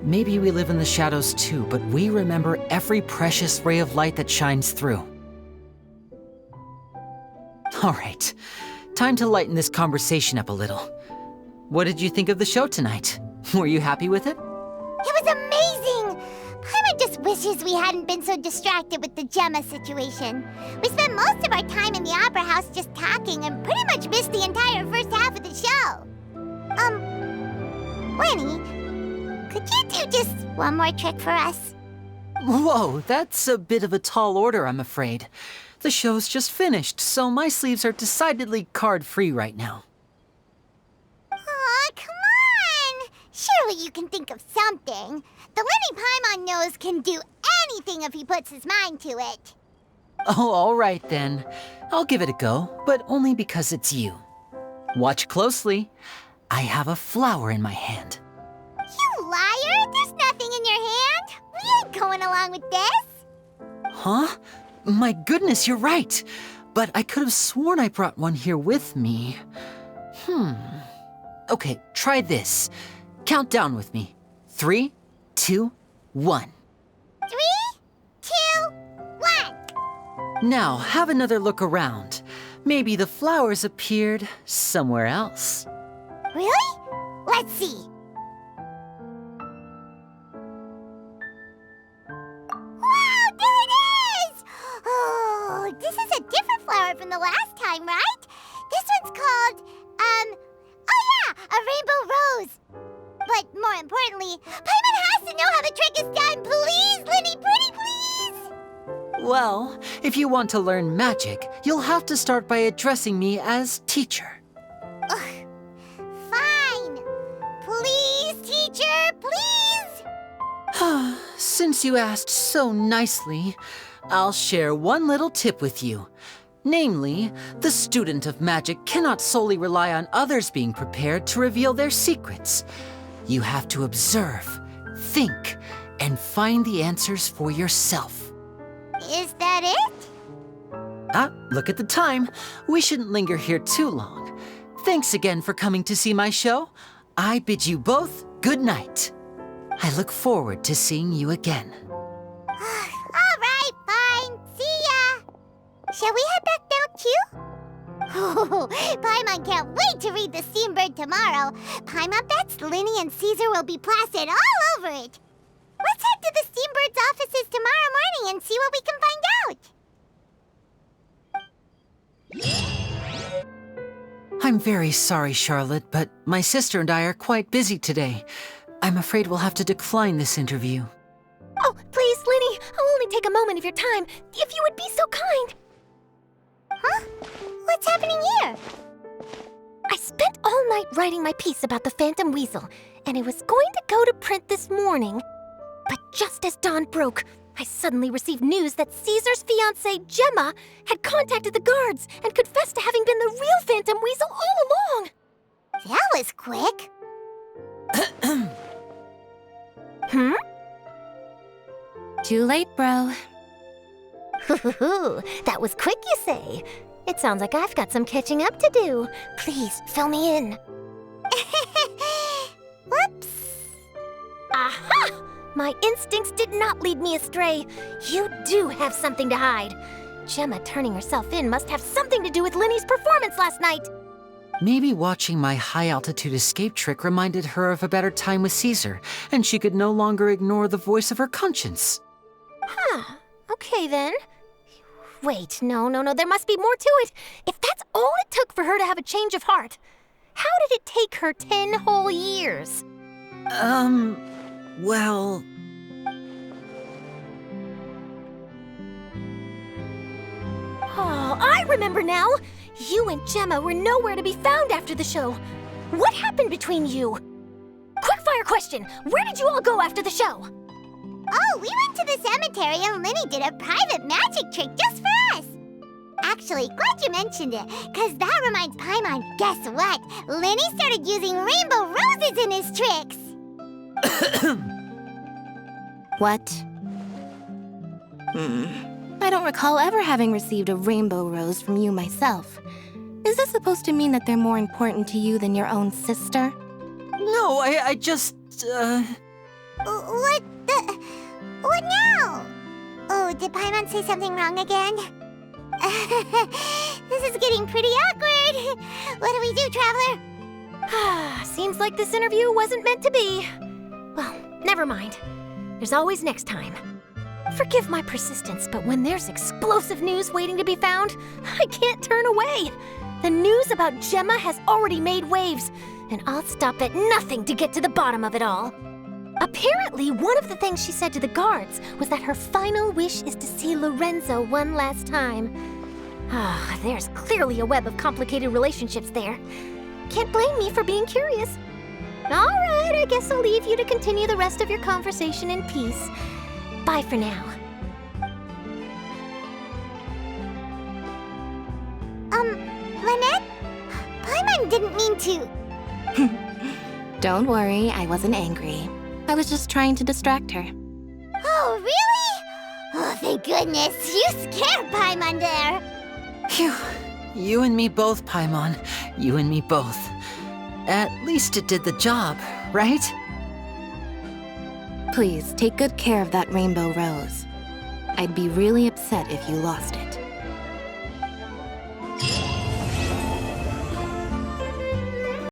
E: Maybe we live in the shadows too, but we remember every precious ray of light that shines through. All right, time to lighten this conversation up a little. What did you think of the show tonight? Were you happy with it?
C: It was amazing! Paimon just wishes we hadn't been so distracted with the Gemma situation. We spent most of our time in the opera house just talking and pretty much missed the entire first half of the show. Lenny, could you do just one more trick for us?
E: Whoa, that's a bit of a tall order, I'm afraid. The show's just finished, so my sleeves are decidedly card-free right now.
C: Aw, come on! Surely you can think of something. The Lenny Paimon knows can do anything if he puts his mind to it.
E: Oh, all right then. I'll give it a go, but only because it's you. Watch closely. I have a flower in my hand.
C: You liar! There's nothing in your hand! We ain't going along with this!
E: Huh? My goodness, you're right. But I could have sworn I brought one here with me. Okay, try this. Count down with me. 3, 2, 1.
C: 3, 2, 1.
E: Now, have another look around. Maybe the flowers appeared somewhere else.
C: Really? Let's see. Wow, there it is! Oh, this is a different flower from the last time, right? This one's called, a rainbow rose. But more importantly, Paimon has to know how the trick is done. Please, Lenny, pretty please!
E: Well, if you want to learn magic, you'll have to start by addressing me as teacher.
C: Ugh. Fine. Please, teacher!
E: since you asked so nicely, I'll share one little tip with you. Namely, the student of magic cannot solely rely on others being prepared to reveal their secrets. You have to observe, think, and find the answers for yourself.
C: Is that it?
E: Look at the time. We shouldn't linger here too long. Thanks again for coming to see my show. I bid you both good night. I look forward to seeing you again.
C: All right, fine. See ya. Shall we head back now, too? Oh, Paimon can't wait to read The Steambird tomorrow. Paimon bets Linny and Caesar will be plastered all over it. Let's head to the Steambird's offices tomorrow morning and see what we can find out.
E: I'm very sorry, Charlotte, but my sister and I are quite busy today. I'm afraid we'll have to decline this interview.
A: Oh, please, Linny, I'll only take a moment of your time, if you would be so kind.
C: Huh? What's happening here?
A: I spent all night writing my piece about the Phantom Weasel, and it was going to go to print this morning. But just as dawn broke, I suddenly received news that Caesar's fiancée, Gemma, had contacted the guards and confessed to having been the real Phantom Weasel all along.
C: That was quick.
J: Too late, bro.
A: That was quick, you say? It sounds like I've got some catching up to do. Please, fill me in.
C: Whoops.
A: Aha! My instincts did not lead me astray. You do have something to hide. Gemma turning herself in must have something to do with Linny's performance last night.
E: Maybe watching my high-altitude escape trick reminded her of a better time with Caesar, and she could no longer ignore the voice of her conscience.
A: Huh. Okay, then. Wait, no, there must be more to it. If that's all it took for her to have a change of heart, how did it take her 10 whole years?
E: Well...
A: Oh, I remember now! You and Gemma were nowhere to be found after the show. What happened between you? Quickfire question! Where did you all go after the show?
C: Oh, we went to the cemetery and Linny did a private magic trick just for us. Actually, glad you mentioned it, because that reminds Paimon, guess what? Linny started using rainbow roses in his tricks.
J: What? I don't recall ever having received a rainbow rose from you myself. Is this supposed to mean that they're more important to you than your own sister?
E: No, I just,
C: What now? Oh, did Paimon say something wrong again? This is getting pretty awkward. What do we do, Traveler?
A: Seems like this interview wasn't meant to be. Well, never mind. There's always next time. Forgive my persistence, but when there's explosive news waiting to be found, I can't turn away. The news about Gemma has already made waves, and I'll stop at nothing to get to the bottom of it all. Apparently, one of the things she said to the guards was that her final wish is to see Lorenzo one last time. There's clearly a web of complicated relationships there. Can't blame me for being curious. All right, I guess I'll leave you to continue the rest of your conversation in peace. Bye for now.
C: Lynette? Paimon didn't mean to.
J: Don't worry, I wasn't angry. I was just trying to distract her.
C: Oh, really? Oh, thank goodness. You scared Paimon there.
E: Phew. You and me both, Paimon. You and me both. At least it did the job, right?
J: Please, take good care of that rainbow rose. I'd be really upset if you lost it.